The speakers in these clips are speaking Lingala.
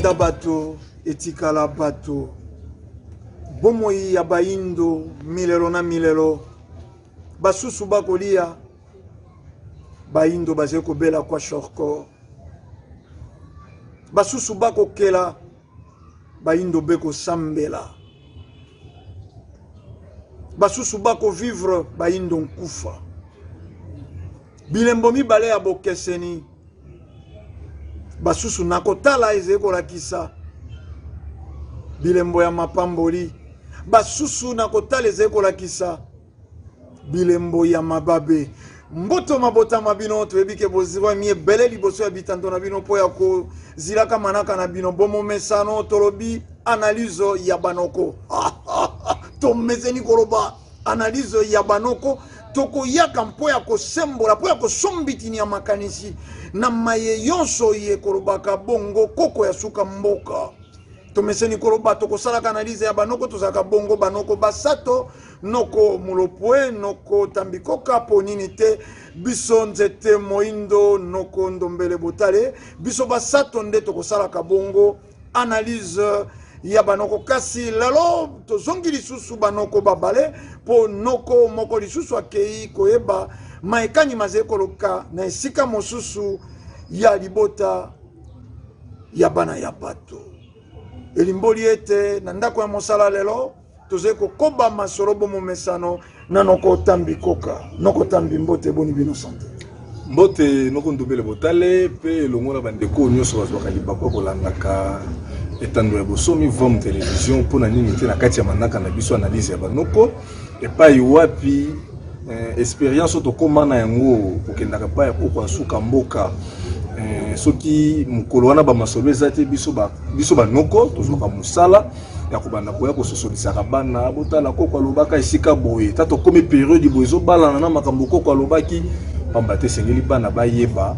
Banda bato, etikala bato. Bomoi ya baindo, milero na milero. Basusu bakolia. Baindo bazeko bela kwa shorko. Basusu bako kela. Baindo beko sambela. Basusu bako vivre, baindo nkufa. Bilembo mibale ya bokeseni. Basusu nakotala ezeko lakisa. Bilembo ya mapamboli. Basusu nakotala ezeko lakisa. Bilembo ya mababe. Mboto mabota mabino tuebike boziwa mie bele liboso ya bitanto na bino po ya ko zilaka manaka na bino bomo mesano tolobi analyse ya banoko. To mezeni koloba analyse ya banoko toko yaka mpo ya ko sembola po ya ko sombitini ya makanisi na maye yonso ye kolobaka bongo koko ya suka mboka. To meseni koloba toko salaka analyse ya banoko tozaka bongo banoko basato noko mulopwe noko tambikoka ponini te biso nzete moindo noko ndombele botale biso basato nde toko salaka bongo analyse ya banoko kasi lelo tozongi lisusu banoko babale po noko moko lisusu akei koyeba maekani mazekoloka na esika mosusu ya libota ya bana ya bato elimboli ete na ndako ya mosala lelo tozeko koba masorobo momesano na noko tambikoka noko tambi mbote boni bino santé mbote noko ndombele botale pe longola bandeko nyonso bazwaka libako kolandaka etando ya bosomi vom télévision pour na nini te na kati ya manaka na biso analyse ya banoko epai wapi expérience to komana yango kokendaka pa ya koko asuka mboka soki mukolo wana ba masolo ezate biso banoko tozwaka musala ya kobanda koya kososolisaka bana botala koko alobaka esika boye tato komi période boye ezobalana na makambo koko alobaki pamba te sengeli bana bayeba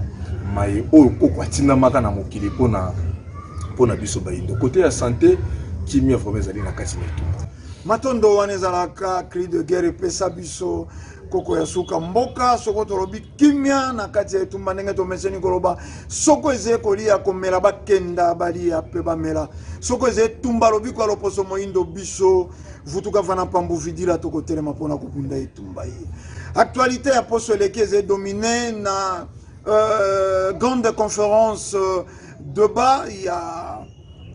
maye oyo koko atindamaka na mokili mpona biso baindo kote ya santé kimia vraimen ezali na kati na etumba matondo wana ezalaka cri de guerre epesa biso koko ya suka mboka soko tolobi kimia na kati ya etumba ndenge tomeseni koloba soko eze kolia komela bakenda balia pe bamela soko eze etumba lobi kwa loposo moindo biso vutuka vana pambu vidila tokotelema mpona kopunda etumba ye actualité ya poso eleki eze dominé na grande conférence de bas ya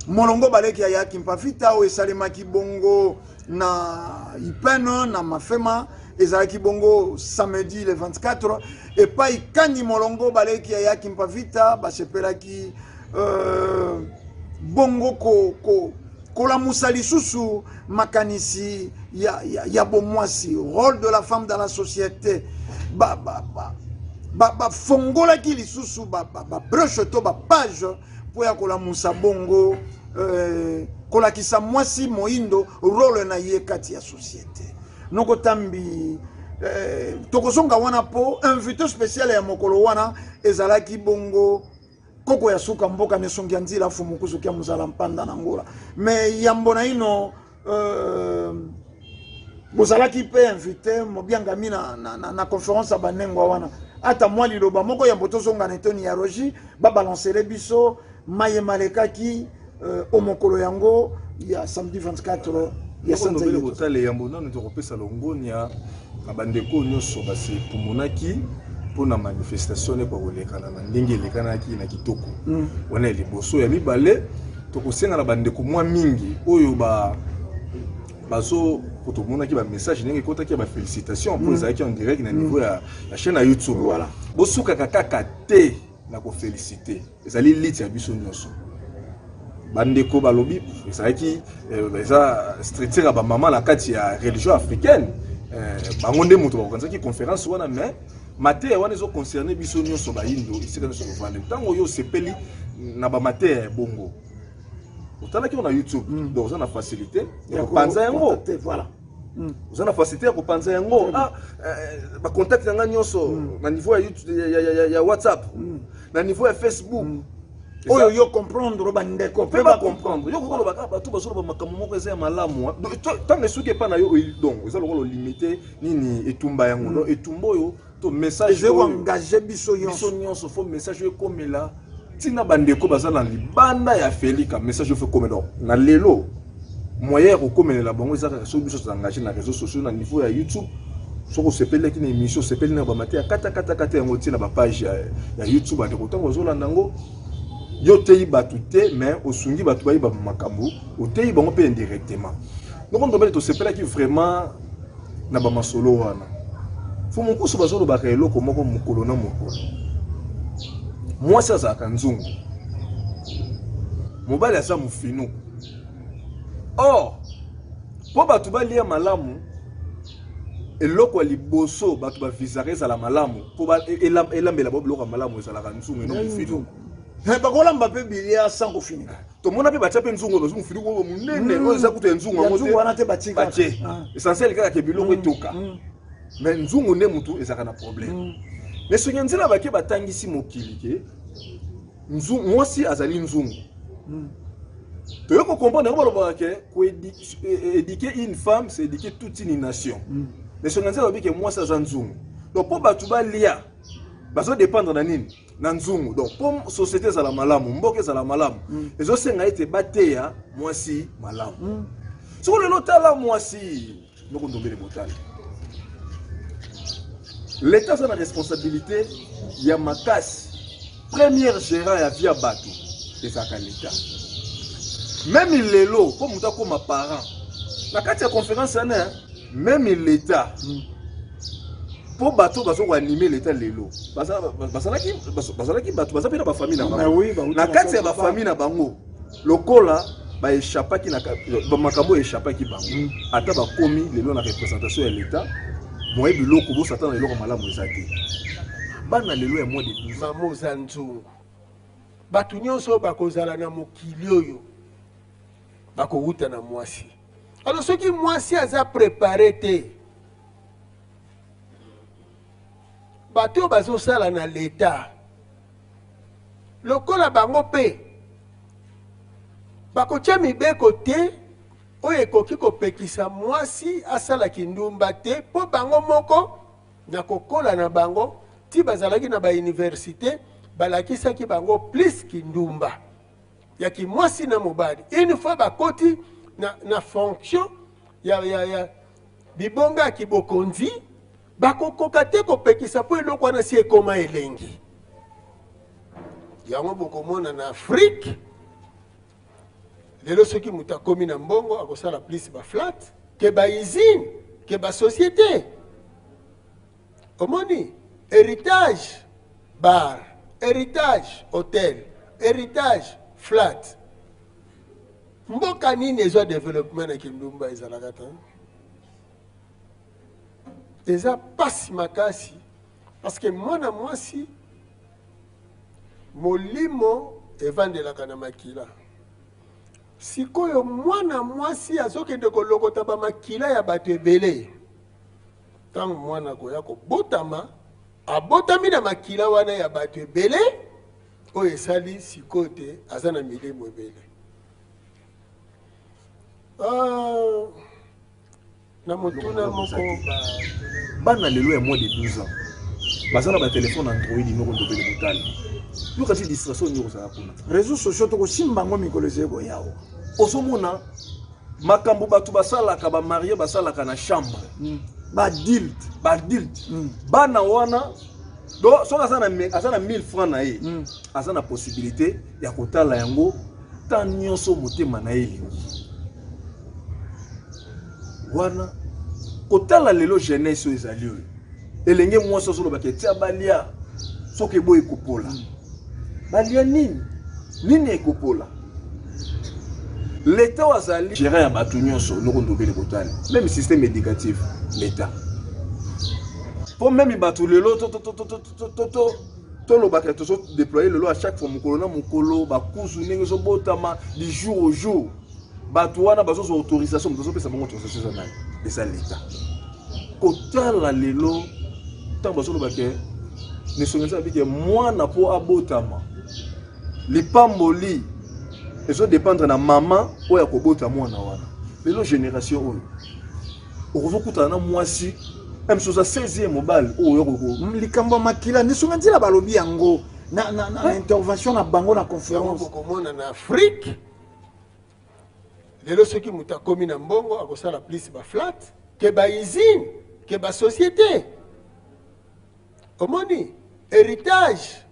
molongo baleki ya yaki mpafita o esalemaki bongo na ipene na mafema ezalaki bongo samedi le 24 epai kani molongo baleki ya yaki mpafita basepelaki bongo kolamusa lisusu makanisi ya bomwasi rôle de la femme dans la société bafongolaki lisusu babroche to bapage po ya kolamusa bongo kolakisa mwasi moindo rôle na ye kati ya société noko tambi tokozonga wana po invité spécial ya mokolo wana ezalaki bongo koko ya suka mboka nesongi ya nzila fumukusu kia muzala mpanda na ngola mais yambo na ino bozalaki pe invité mobiangami na conférence ya banengwa wana ata mwa liloba moko yambo tozonga na etoni ya rogi babalancele biso maye malekaki omokolo yango ya samedi 24 ya sanza yeto botale yambo nanu tokopesa longonia abandeko nyonso base pumunaki pona manifestation ne kolekana na ndenge elekanaki na kitoko wana liboso ya mibale tokosenga na bandeko mwa mingi oyo bazo kotomonaki ba message ndenge kotaki ba félicitations pour ezaki en direct na niveau ya chaîne ya YouTube voilà bosuka kaka te na ko féliciter ezali lit ya biso nyonso bandeko balobi ezalaki eza structure ba mama na kati ya religion africaine bango nde moto bakonzaki conférence wana mais mate wana ezo concerner biso nyonso baindo isika nyonso kovanda ntango oyo sepeli na ba mate bongo otalaki na YouTube donc on a facilité ya kopanza yango voilà vous avez la facilité à repenser yango ba contact nga nyonso na niveau ya YouTube ya WhatsApp na niveau ya Facebook oyo yo comprendre ba ndeko pe ba comprendre yo ko ba ba to ba so ba makambo moko eza malamu tant que suki pa na yo donc eza lokolo limité nini etumba yango donc etumbo yo to message je vais engager biso nyonso faut message yo komela tina bandeko bazala libanda ya Félix message fait comme donc na lelo moyen ko comme la bango ezaka so biso s'engager na réseaux sociaux na niveau ya YouTube soko sepele ki na émission sepele na ba maté kata yango tina ba page ya YouTube ande ko tango zolanda ngo yo teyi batu te mais osungi batu bayi ba makambo o teyi bango pe indirectement donc on doit to sepele ki vraiment na ba masolo wana fo mon kuso bazolo ba kelo ko moko mukolo na mukolo moi ça za kanzungu mobali asa mufinu or po batu balia malamu eloko liboso batu ba visare za la malamu po ba elambela bobloko malamu za la kanzungu no mufinu bakola mbape bilia sans kofini to mona pe batia pe nzungu bazo mufinu ko munene ko za kuto nzungu nzungu wana te batika essentiel kaka ke biloko etoka mais nzungu ne mutu ezaka na problème mais ce nzela bake batangisi mokili ke nzungu mwasi azali nzungu to yoko comprendre ko baloba ke ko éduquer une femme c'est éduquer toute une nation mais ce nzela bake mwasi azali nzungu donc po batu balia bazo dépendre na nini na nzungu donc pour société za la malamu mboke za la malamu ezo senga ete bateya mwasi malamu so le lotala mwasi noko ndombele botali l'État a la responsabilité, il y a ma casse. Première gérant à via bateau, c'est ça qu'à l'État. Même il est là, comme on comme ma parent. La carte de conférence, même l'État. Pour bateau, parce qu'on va animer l'État les lots. Parce que bateau, parce que la famille n'a pas. La carte de la famille n'a pas. Le cola, bah échappa qui n'a pas. Macabo échappa qui ba. Ata ba commis les lots la représentation de l'État. Moi biloko bo satan na eloko malamu ezate bana lelo ya moi de 12 mamo zanzu batu nyonso bakozala na mokili oyo bakouta na mwasi alors soki mwasi aza préparé te bato bazosala na l'État lokola bango pe bakotia mibeko te oyo ekoki kopekisa mwasi asala kindumba te po bango moko na kokola na bango ti bazalaki na ba université balakisaki bango plus kindumba ya ki mwasi na mobali une fois bakoti na fonction ya bibonga ki bokonzi bakokoka te kopekisa po eloko wana si ekoma elengi yango bokomona na Afrique lelo soki muta komi na mbongo akosala plus ba flat ke ba usine ke ba société omoni héritage bar héritage hôtel héritage flat mboka nini ezo développement na kindumba ezalaka ta eza pasi makasi parce que mwana mwasi molimo evandelaka na makila sikoyo mwana mwasi azokende kolokota ba makila ya bato ebele tango mwana koya kobotama abotami na makila wana ya bato ebele oyo esali sikoyo te aza na milimo ebele na motuna moko bana lelo ya moins de 12 ans bazala ba téléphone Android noko ndobele botali yo kasi distraction nyoko za kuna réseaux sociaux to kosimba ngo mikolo zeko yawo osomona makambo batu basalaka ba marié basalaka na chambre ba dilt bana wana do so asana 1000 francs na ye asana possibilité ya kotala yango tan nyonso motema na ye lingi wana kotala lelo jeunesse ezali oyo elenge mwasi solo baketia balia soki boye kopola balia nini ekopola l'État wazali gérer ya batu nyonso noko ndobele botali même système éducatif l'État pour même batu lelo to lo bakatu so déployer lelo à chaque fois mukolo na mukolo bakuzu ndenge so botama du jour au jour batu wana bazo autorisation bazo pesa bango autorisation na esa l'État kotala lelo tant bazo lo baké ne songenza bike mwana po abotama lipamboli ezo dépendre na maman oya kobota mwana wana lelo génération oyo okozokuta na mwasi même chose à 16e mobile oyo koko likambo makila nisonga nzila balobi yango na intervention na bango na conférence. Comme en Afrique, lelo soki muta komi na mbongo akosala plus ba flat que ba usine que ba société. Omoni héritage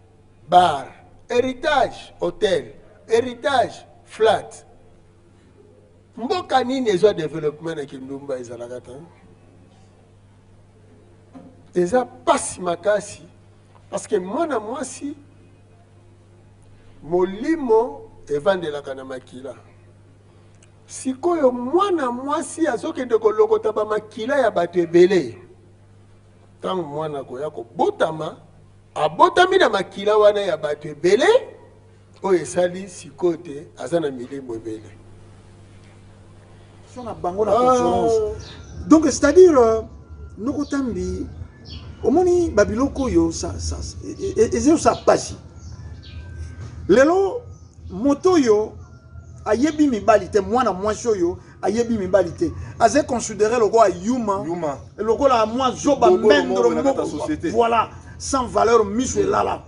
bar, héritage hôtel, héritage flat. Mboka nini ezo développement na kindumba ezalaka ta. Eza pasi makasi parce que mwana mwasi molimo evandelaka na makila. Sikoyo mwana mwasi azokende kolokota ba makila ya bato ebele. Tango mwana koya kobotama abotami na makila wana ya bato ebele oyo esali sikoyo te aza na milimo ebele. Sur la bango na conférence. Donc c'est-à-dire nokotambi omoni babiloko yo ça ça passe. Lelo moto yo ayebi mibali te mwana mwasi oyo ayebi mibali te aze considéré lokola yuma lokola mwa zoba mendro moko voilà sans valeur miso elala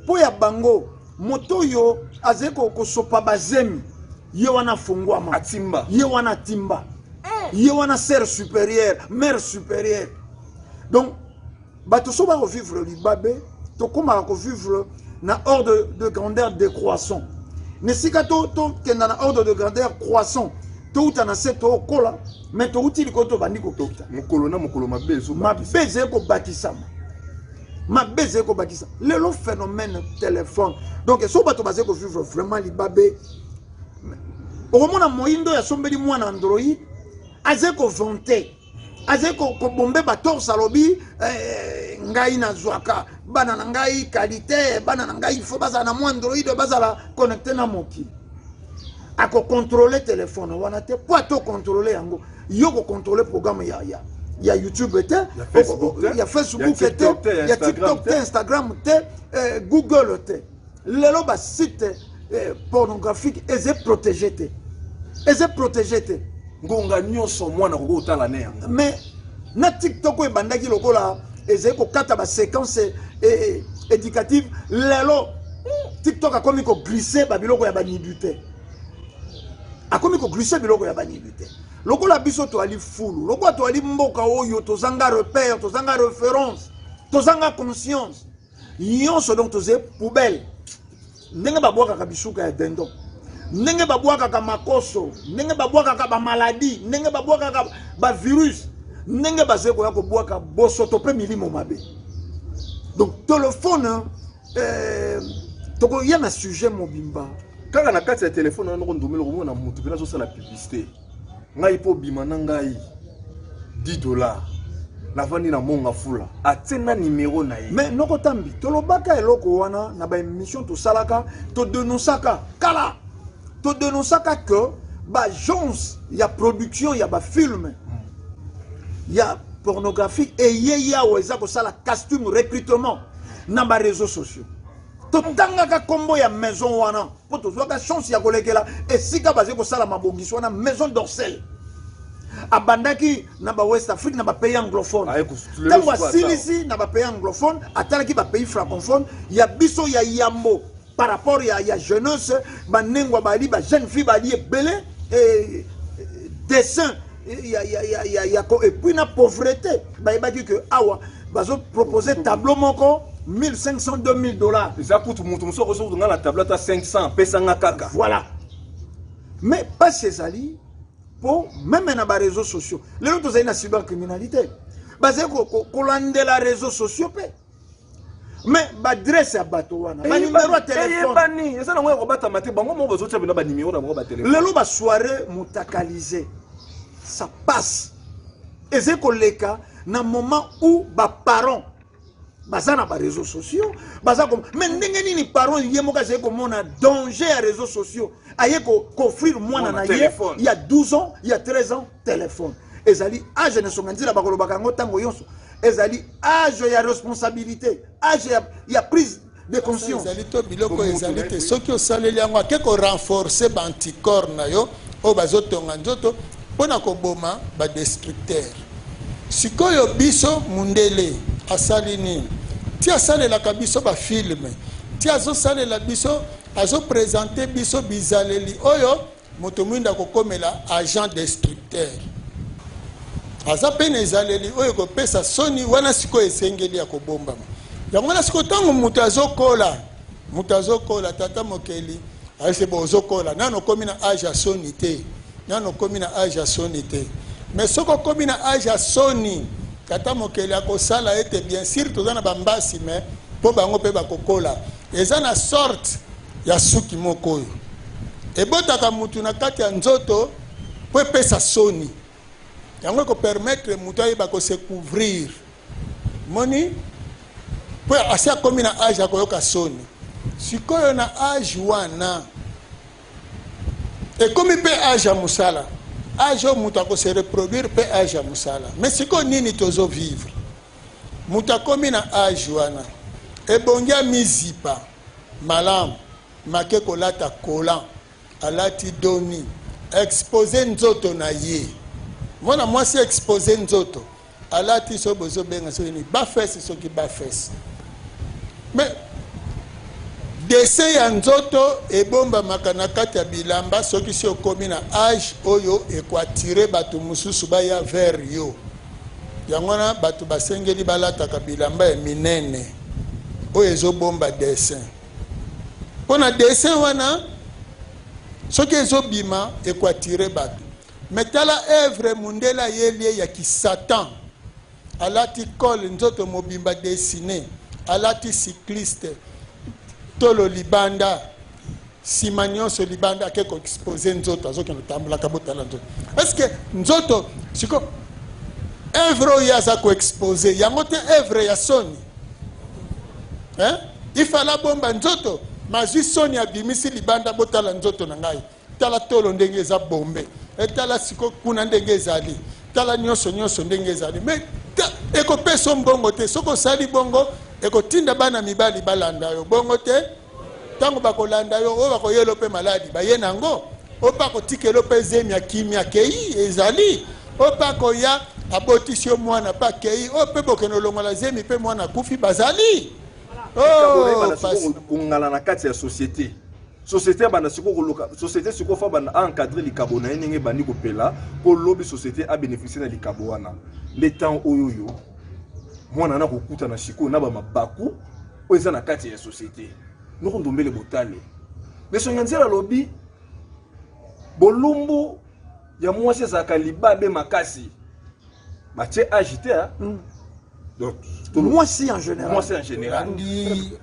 po ya bango moto yo aze ko sopa bazemi ye wana fungwama atimba ye wana timba ye wana sœur supérieure mère supérieure. Donc bato so ba vivre libabe to koma ko vivre na ordre de grandeur décroissant. Ne sika to kenda na ordre de grandeur croissant to utana se to kola mais to utili ko to bandi ko tota mokolo na mokolo mabezo mabeze ko bakisama mabeze ko bakisa le phénomène téléphone. Donc so bato baze ko vivre vraiment libabe okomona moyindo ya sombeli mwana Android aze ko vanter aze ko bombe ba torsa lobi ngai na zwaka bana na ngai qualité bana na ngai fo baza na mwa Android baza la connecter na moki ako contrôler téléphone wana te po to contrôler yango yo ko contrôler programme ya YouTube te ya Facebook te ya TikTok te Instagram te Google te lelo ba site pornographique eze protégé te ngonga nyonso mwana ko utala ne mais na TikTok e bandaki lokola eze ko kata ba séquence éducative lelo TikTok a komi ko glisser ba biloko ya banibute akomi ko glisser biloko ya banibute lokola biso to ali fulu lokola to ali mboka oyo to zanga repère to zanga référence to zanga conscience nyonso donc to ze poubelle ndenge babwaka ka bisuka ya dendo ndenge babwaka ka makoso ndenge babwaka ka ba maladie ndenge babwaka ka ba virus ndenge baze ko ya ko bwaka boso to pe milimo mabe. Donc téléphone to ko yana sujet mobimba kaka na kati ya téléphone na ko ndomelo ko mona mutu pena zo sala publicité ngai po bima na ngai $10 na vandi na monga fula atena numéro na ye mais noko tambi to lobaka eloko wana na ba émission to salaka to dénonçaka kala to dénonçaka que ba agence ya production ya ba film ya pornographique et ya weza ko sala costume recrutement na ba réseaux sociaux to tangaka kombo ya maison wana po to zoka chance ya kolekela et sika baze ko sala mabongiso wana maison d'Orsel abandaki na ba West Afrique na ba pays anglophone tango silisi na ba pays anglophone atalaki ba pays francophone ya biso ya yambo par rapport ya jeunesse banengwa bali ba jeune fille bali belé et dessin ya ko et puis na pauvreté ba yebaki que awa bazo proposer tableau moko $1,500 $2,000 ça coûte mutu muso ko so ngala tableau ta 500 pesa nga kaka voilà mais pas ces alliés pour même na ba réseaux sociaux les autres ont une cybercriminalité basé ko landela réseaux sociaux pe mais ba adresse à bato wana ba numéro de téléphone bani esa na ngwe ko bata mate bango mo bazo tsa bina ba numéro na mo ba téléphone lelo ba soirée mutakalisé ça passe et c'est koleka na moment où ba parents baza na ba réseaux sociaux baza comme mais ndenge nini parents yemoka c'est comme on a danger à réseaux sociaux aye ko offrir mwana na ye il y a 12 ans il y a 13 ans téléphone ezali âge ne songanzila bakolo bakango tango yonso ezali âge ya responsabilité âge ya prise de conscience ezali to biloko ezali te soki osaleli yango akeko renforcer ba anticorps na yo o bazotonga nzoto pona ko boma ba destructeur sikoyo biso mundele asali nini ti asalelaka biso bafilme ti azosalela biso azopresente biso bizaleli oyo moto mwinda kokomela agent destructeur aza mpe na ezaleli oyo kopesa soni wana sikoyo esengeli ya kobombama yango wana sikoyo ntango moto azokola tata mokeli ayese bo ozokola nano okomi na age ya soni te nano okomi na age ya soni te mais soki okomi na age ya soni tata mokeli akosala ete bien sûr toza na bambasi mais mpo bango mpe bakokola eza na sorte ya suki moko oyo ebotaka mutu na kati ya nzoto mpo epesa soni yango ekopermettre mutu ayeba kose couvrir moni mpo asi akomi na age akoyoka soni sikoyo na age wana ekomi mpe age ya mosala age oyo mutu akose reproduire mpe age ya mosala mais sikoyo nini tozovivre mutu akomi na age wana ebongi amizipa malamu make kolata kolan alati doni expose nzoto na ye mwana mwasi expose nzoto alati so bozobenga soki ni bafesi soki bafesi mais dese ya nzoto ebombamaka na kati ya bilamba soki si okomi na age oyo ekoatire bato mosusu baya vers yo yango wana bato basengeli balataka bilamba ya minene oyo ezobomba dessin mpo na dessin wana soki ezobima ekoatire bato mais tala œuvre mundela yelie ya kisatan alati col nzoto mobimba dessiné alati cycliste tolo libanda nsima nyonso libanda ake koexpose nzoto azokende tambolaka botala nzoto est ce que nzoto siko œuvre oyo aza koexpose yango te œuvre ya soni ifala bomba nzoto mazwi soni abimisi libanda botala nzoto na ngai tala tolo ndenge eza bombe etala siko kuna ndenge ezali tala nyonso ndenge ezali mais ekopesa mbongo te soki osali bongo ekotinda bana mibali balanda yo bongo te ntango bakolanda yo oyo bakoyela mpe maladi baye nango oyo mpe akotikela mpe zemi ya kimia kei ezali oyo mpe akoya abotisi yo mwana mpe akei oyo mpe bokende olongola zemi mpe mwana akufi bazali kongala na kati ya société société bana siko koloka société siko fa bana encadrer likabo na ndenge bandi kopela po lobi société a bénéficier na likabo wana le temps oyoyo mwana na kokuta na siko na ba mabaku oza na kati ya société noko ndombele botale mais so nyanzela lobi bolumbu ya mwasi za kaliba be makasi batie agité donc mwasi en général ndi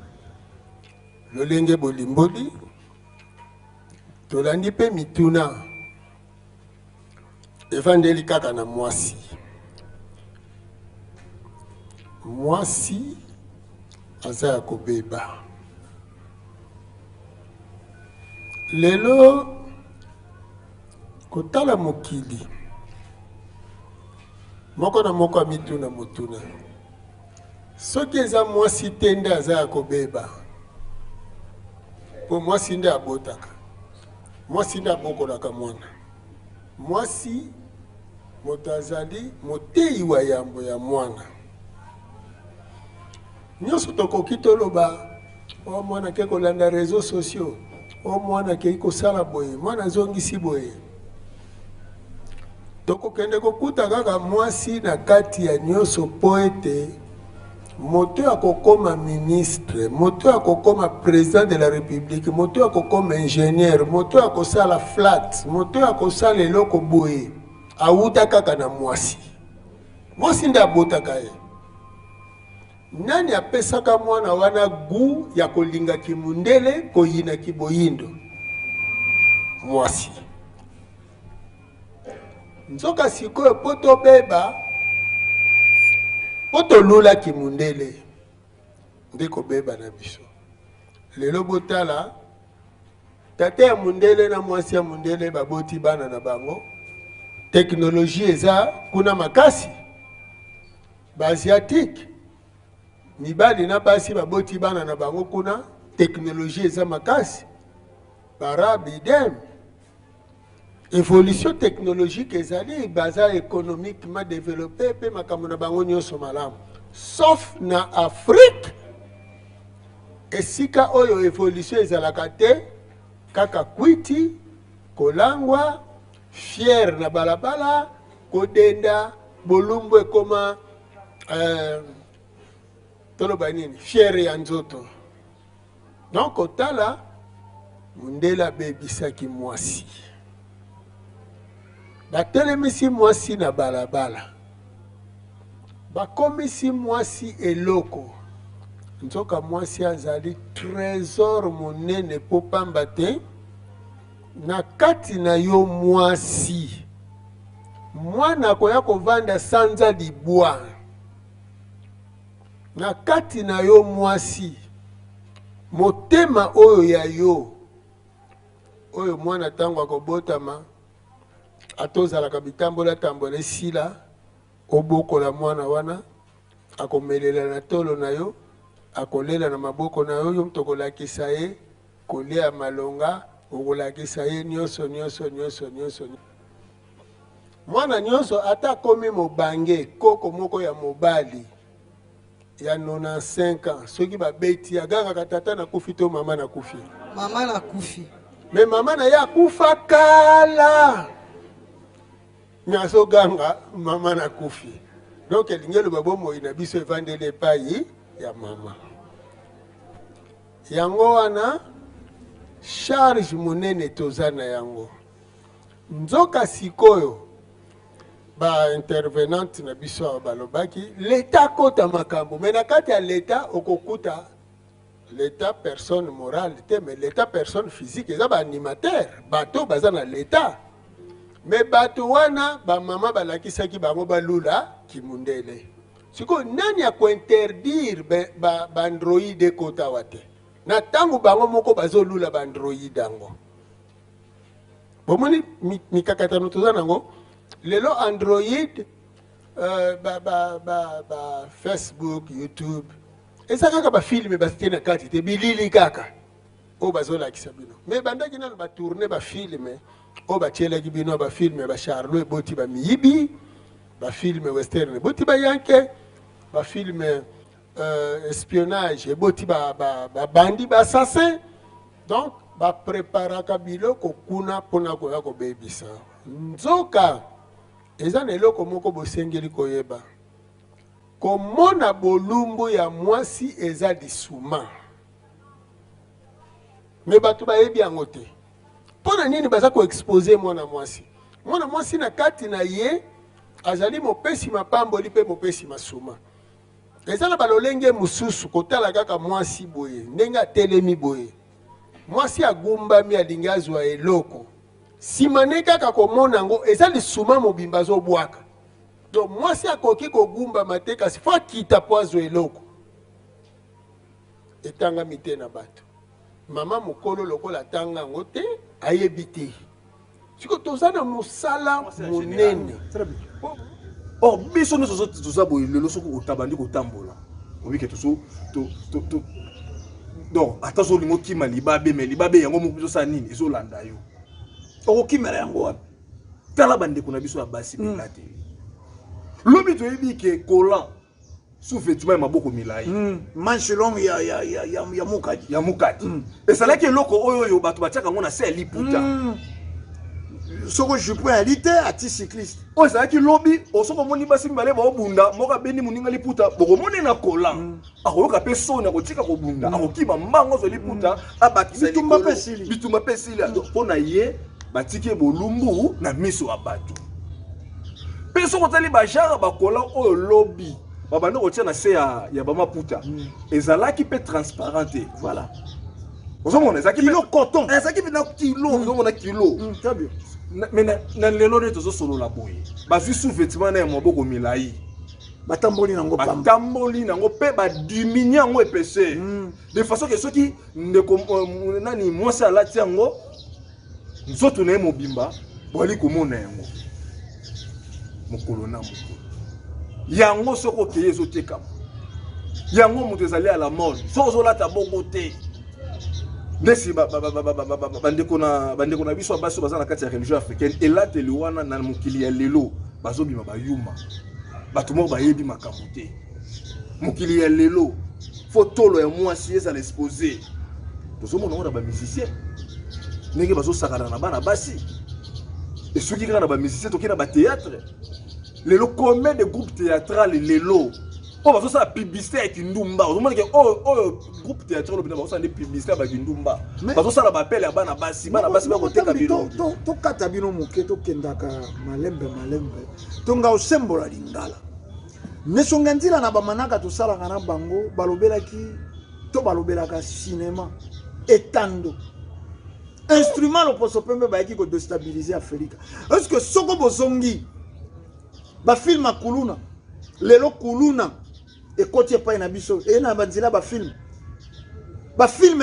lolenge bolimboli tolandi mpe mituna evandeli kaka na mwasi aza ya kobeba lelo kotala mokili moko na moko amituna motuna soki eza mwasi te nde aza ya kobeba mpo mwasi nde abotaka mwasi nde abokolaka mwana mwasi moto azali motei wa yambo ya mwana nyonso tokoki toloba o mwana ke kolanda réseaux sociaux o mwana ke kosala boye mwana azongisi boye tokokende kokuta kaka mwasi na kati ya nyonso po ete moto akokoma ministre moto akokoma président de la république moto akokoma ingénieur moto akosala flat moto akosala eloko boye awuta kaka na mwasi nde abotaka ye nani apesaka mwana wana gu ya kolinga kimundele koyina kiboyindo mwasi nzoka sikoyo po tobeba po tolula kimundele nde kobeba na biso lelo botala tate ya mundele na mwasi ya mundele baboti bana na bango teknologie eza kuna makasi baasiatique mibali na basi baboti bana na bango kuna teknologie eza makasi barabe idem évolution technologique ezali baza économiquement développé pe makambo na bango nyonso malamu sauf na Afrique esika oyo évolution ezalaka te kaka kwiti kolangwa fier na balabala kodenda bolumbu ekoma toloba nini fier ya nzoto. Donc otala mundela bebisaki mwasi batelemisi mwasi na balabala bakomisi mwasi eloko nzoka mwasi azali trésor monene po pamba te na kati na yo mwasi mwana akoya kovanda sanza libwa na kati na yo mwasi motema oyo ya yo oyo mwana tango akobotama atozalaka bitambola tambola esila obokola mwana wana akomelela na tolo na yo akolela na maboko na yo yo tokolakisa ye kolia malonga okolakisa ye nyonso mwana nyonso ata komi mobange koko moko ya mobali ya 95 ans soki babeti agangaka tata na kufi to mama na kufi Mama na kufi. me mama na ya kufa kala nyaso ganga mama na kufi donc elingelo babomo ina biso evandele epai ya mama yango wana charge monene toza na yango nzoka sikoyo ba intervenante na biso balobaki l'État kota makambo mais na kati ya l'État okokuta l'État personne morale te mais l'État personne physique eza ba animateur bato baza na l'État mais bato wana ba mama balakisaki bango balula kimundele siko nani ya interdire ba android kota wate na tangu bango moko bazolula ba android yango bomoni mikakatano toza nango lelo android Facebook YouTube eza kaka bafilme batie na kati te bilili kaka oyo bazolakisa bino me bandaki nano batourne bafilme oyo batielaki bino bafilme bacharlo eboti bamiyibi bafilme western eboti bayanke bafilme espionnage eboti babandi bassassin donc bapreparaka biloko kuna mpona koya kobebisa nzoka eza na eloko moko bosengeli koyeba komona bolumbu ya mwasi eza lisuma me bato bayebi yango te mpona nini baza koexpose mwana mwasi na kati na ye azali mopesi mapamboli mpe mopesi masuma eza na balolenge mosusu kotala kaka mwasi boye ndenge atelemi boye mwasi agumbami alingi azwa eloko nsima ne kaka komona yango eza lisuma mobimba azobwaka donc mwasi akoki kogumbama te kasi fo akita po azwa eloko etangami te na bato mama mokolo lokola atanga yango te ayebi te siko toza na mosala monene or biso nyonso toza boye lelo soki otabandi kotambola obike donc ata ozolinga okima libabe me libabe yango moko ezosala nini ezolanda yo okokimela yango wapi tala bandeko na biso ya basi mpenza te lobi toyebi ke kolan sous-vêtement ya maboko milai manche longue ya mukati esalaki eloko oyo bato batiaka yango na se ya liputa soko jupo ya lite ati cycliste oyo ezalaki lobi osoko omoni basi mibale baobunda moko abeni moninga liputa bokomoni na kolan akoyoka mpe soni akotika kobunda akokima mbango ozwa liputa abakisa bitumba mpe esili mpo na ye batiki bolumbu na miso ya bato mpe soko otali bajara bakola oyo lobi babanda kotia na se ya bamaputa ezalaki mpe transparent te voilà ozomona ezalaki kilo coton ezalaki mpe na kilo ozomona kilo très bien mais na lelo nde tozosolola boye bazwi sous-vêtement na ya maboko milai batamboli nango mpe badiminue yango épaisseur de façon que soki ndeko nani mwasi alati yango nzoto na ye mobimba boali komona yango mokolo na mokolo yango soki okeye ezotekama yango moto ezali à la mode soki ozolata bongo te ndesi bandeko na biso ya basi baza na kati ya religion africaine elateli wana na mokili ya lelo bazobima bayuma bato moko bayebi makambo te mokili ya lelo photo ya mwasi ezala exposé tozomona na ba musicien ndenge bazosakana na bana basi et soki kaka na ba musicien toki na ba théâtre lelo combien de groupes théâtral lelo o bazosala publicité ya kindumba ozomona ke oyo groupe théâtral obina bazosala nde publicité ya bakindumba bazosala bapele ya bana basi bakoteka bino tokata bino moke tokendaka malembe tonga osembola lingala nesonga nzela na bamanaka tosalaka na bango balobelaka cinéma etando instrument loposo pembe bayaki kodestabiliser Afrika. Est-ce que soko bozongi bafilme kuluna lelo kuluna ekoti epai na biso na banzela bafilme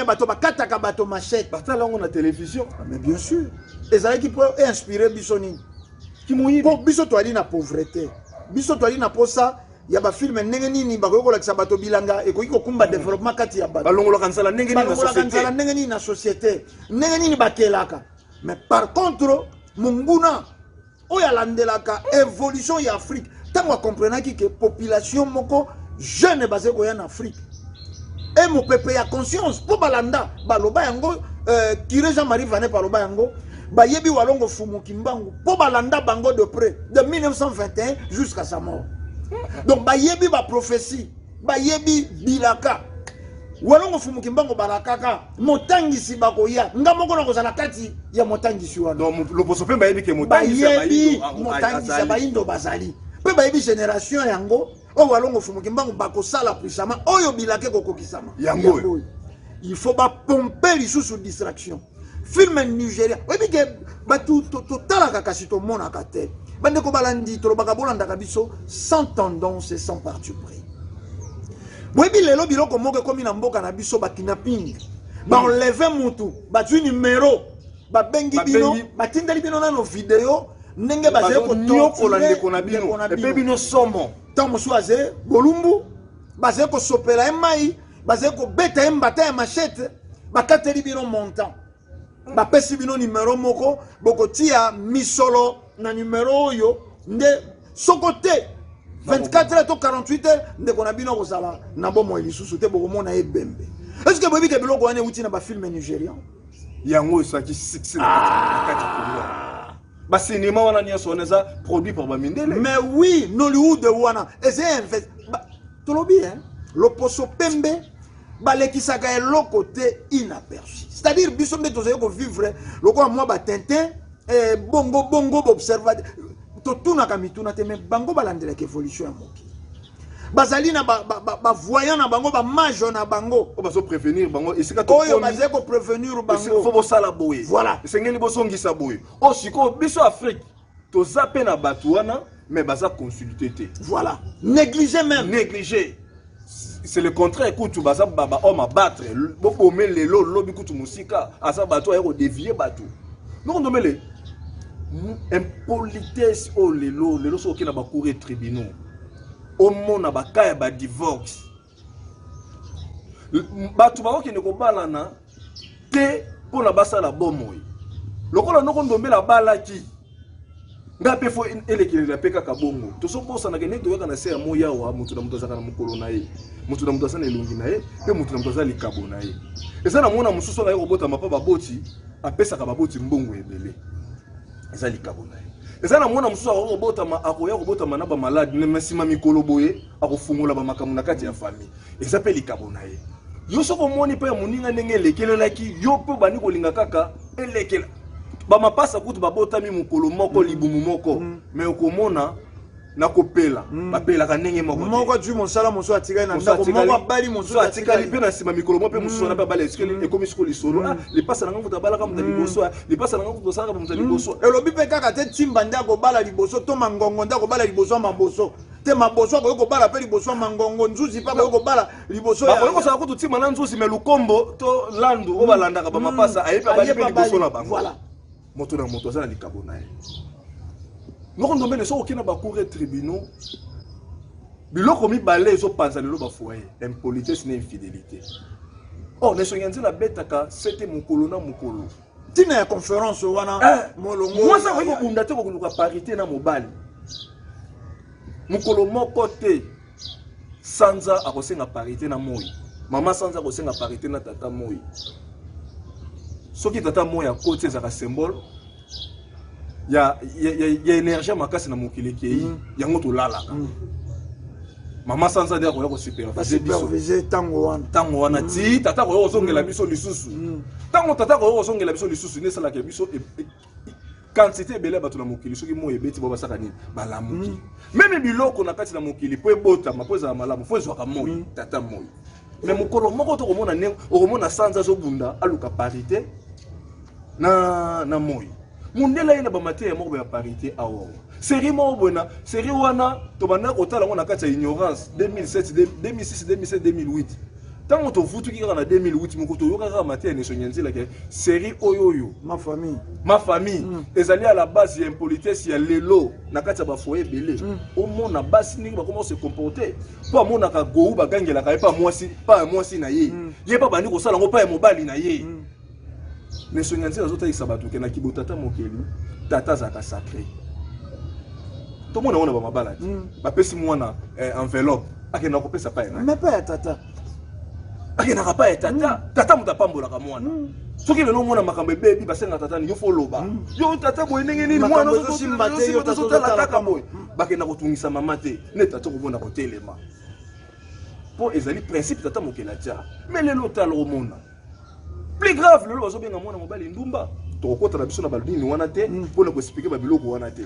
bato bakataka bato machette batalango na télévision. Mais bien sûr ezalaki po inspirer biso nini po biso toali na pauvreté biso toali na posa ya bafilme ndenge nini bakokolakisa bato bilanga ekoki kokumba développement kati ya bato balongolaka nzala ndenge nini na société ndenge nini bakelaka. Mais par contre munguna oyo alandelaka évolution ya Afrique ntango akomprenaki ke population moko jeune baze koya na Afrique et mopepe ya conscience po balanda baloba yango Curé Jean-Marie Vanet baloba yango bayebi walongo Fumu Kimbangu po balanda bango de près de 1921 jusqu'à sa mort. Donc bayebi ba prophétie bayebi bilaka walongo Fumu Kimbangu balakaka motangisi bakoya ngamoko na kozala kati ya motangisi wana. Donc loposo pe bayebi ke motangisi bayindo bazali pe bayebi génération yango o walongo Fumu Kimbangu bakosala puissament oyo bilake kokokisama yango. Il faut pas pomper les sous distraction. Film Nigeria. Oui, mais batu total kasi to mona kate. Bande ko balandi to baka bolanda kabiso sans tendance et sans parti pris. Oui, mais lelo biloko moko komi na mboka na biso ba kidnapping. Ba enlever mutu, ba tu numéro, ba bengi bino, ba tindali bino na no vidéo, ndenge ba zé ko nyoko lande ko na bino. E pe bino somo. Tant mosuaze bolumbu, ba zé ko sopela emai. Bazeko beta mbata ya machette bakateli bino montant bapesi bino numéro moko bokotia misolo na numéro oyo nde sokote 24 heures to 48 heures nde kona bino kozala na bomo elisusu te bokomona ebembe. Est-ce que bobi ke biloko wana uti na ba film nigérian yango saki succès na kati ko ba cinéma wana nyoso oneza produit par ba mindele. Mais oui Nollywood wana c'est tolobi hein loposo pembe balekisaka eloko te inaperçu. C'est-à-dire biso mbe tozaye ko vivre loko moi ba Tintin bongo observateur totunaka mituna te mais bango balandela ke évolution ya moki bazali na ba voyant na bango ba majo na bango o bazo prévenir bango esika to oyo baze ko prévenir bango faut bosala boye. Voilà esengeli bosongisa boye o siko biso Afrique to zape na batuana mais baza consulter te. Voilà négliger même négliger. C'est le contraire. Écoute, baza baba homme à battre. Beaucoup mais les lots lobby écoute musika. Asa bateau aéro dévier bateau. Non non mais les impolitesse oh les lots sont qui na ba courir tribunaux. Au monde na ba kaya ba divorce. Bateau ba qui ne ko balana te pour la basa la bomoy. Lokola noko ndombe la bala ki. Ngape fo elekele la peka kabongo to so posa na kene to yoka na se ya moya wa mutu na mutu azaka na mukolo na ye mutu na mutu azana elungi na ye pe mutu na mutu azali kabo na ye eza na mona mususu na ye kobota mapa baboti apesa ka baboti mbongo ebele ezali kabo na ye eza na mona mususu akobota ma akoya kobota mana ba malade ne masima mikolo boye akofungola ba makamu na kati ya famille eza pe likabo na ye yo so ko moni pe muninga ndenge lekelelaki yo pe bani kolinga kaka elekela ba mapasa kutu babotami mukolo moko libumu moko mais okomona na kopela bapela ka ndenge moko tu mosala moso atikali na ndako moko bali moso atikali pe na sima mikolo moko pe moso na bala esikeli ekomi sikoli solo le pasa na nguta bala ka muta liboso le pasa na nguta sala ka muta liboso elobi pe kaka te timba ndako bala liboso to mangongo ndako bala liboso maboso te maboso ko bala pe liboso mangongo nzuzi pa ko bala liboso ya ko sa kutu tima na nzuzi me lukombo to landu o balanda ka ba mapasa ayepa bali pe liboso na bango. Voilà moto na moto azana likabo na ye noko ndomene so okina ba cour tribunaux biloko mibale ezo panza lelo ba foyer impolitesse na infidélité oh ne sonyanzi la betaka c'était mukolo na mukolo tina ya conférence wana molongo moi ça ko bunda te ko luka parité na mobali mukolo moko te sanza akosenga parité na moi Maman sans ko senga parité na tata moi. Soki tata moi ya côté za symbole. Ya énergie makasi na mokili ki yango to lala. Maman sans dire ko superviser tango wana ti tata ko zongela biso lisusu. Tango tata ko zongela biso lisusu ne sala ke biso quantité belé bato na mokili soki mo ebeti bo basaka nini balamuki même biloko na kati na mokili po ebota mapoza ya malamu fo ezwaka moi tata moi mais mokolo moko to komona ne okomona sanza zo bunda aluka parité na moi mundela ina ba matière moko ya parité awo série mo bona série wana to bana kotala ngo na kati ya ignorance 2007 2006 2007 2008 tant on te voit qui en 2008 mon koto yoka matière ne sonyenzi la série oyoyo ma famille ezali à la base il y a impolitesse il y a lelo na kati ba foyer belé au monde na base ni ba comment se comporter pour mona ka gou ba gangela ka pas moi si na ye ye pas bandi ko sala ngo pa mobali na ye ne sonyenzi la zota isabatu ke na kibotata mokeli tata za ka sacré to mona ona ba mabala ba pesi mwana enveloppe akena ko pesa pa mais pas tata akena ka pa tata muta pambola ka mwana soki lelo mwana makambe bebi basenga tata ni yo foloba yo tata boy ndenge nini mwana zo simbate yo tata tala kaka boy bakena ko tungisa mama te ne tata ko bona ko telema po ezali principe tata mokela tia mais lelo talo ko mona plus grave lelo bazo benga mwana mobali ndumba to ko tala biso na balini wana te po na ko expliquer ba biloko wana te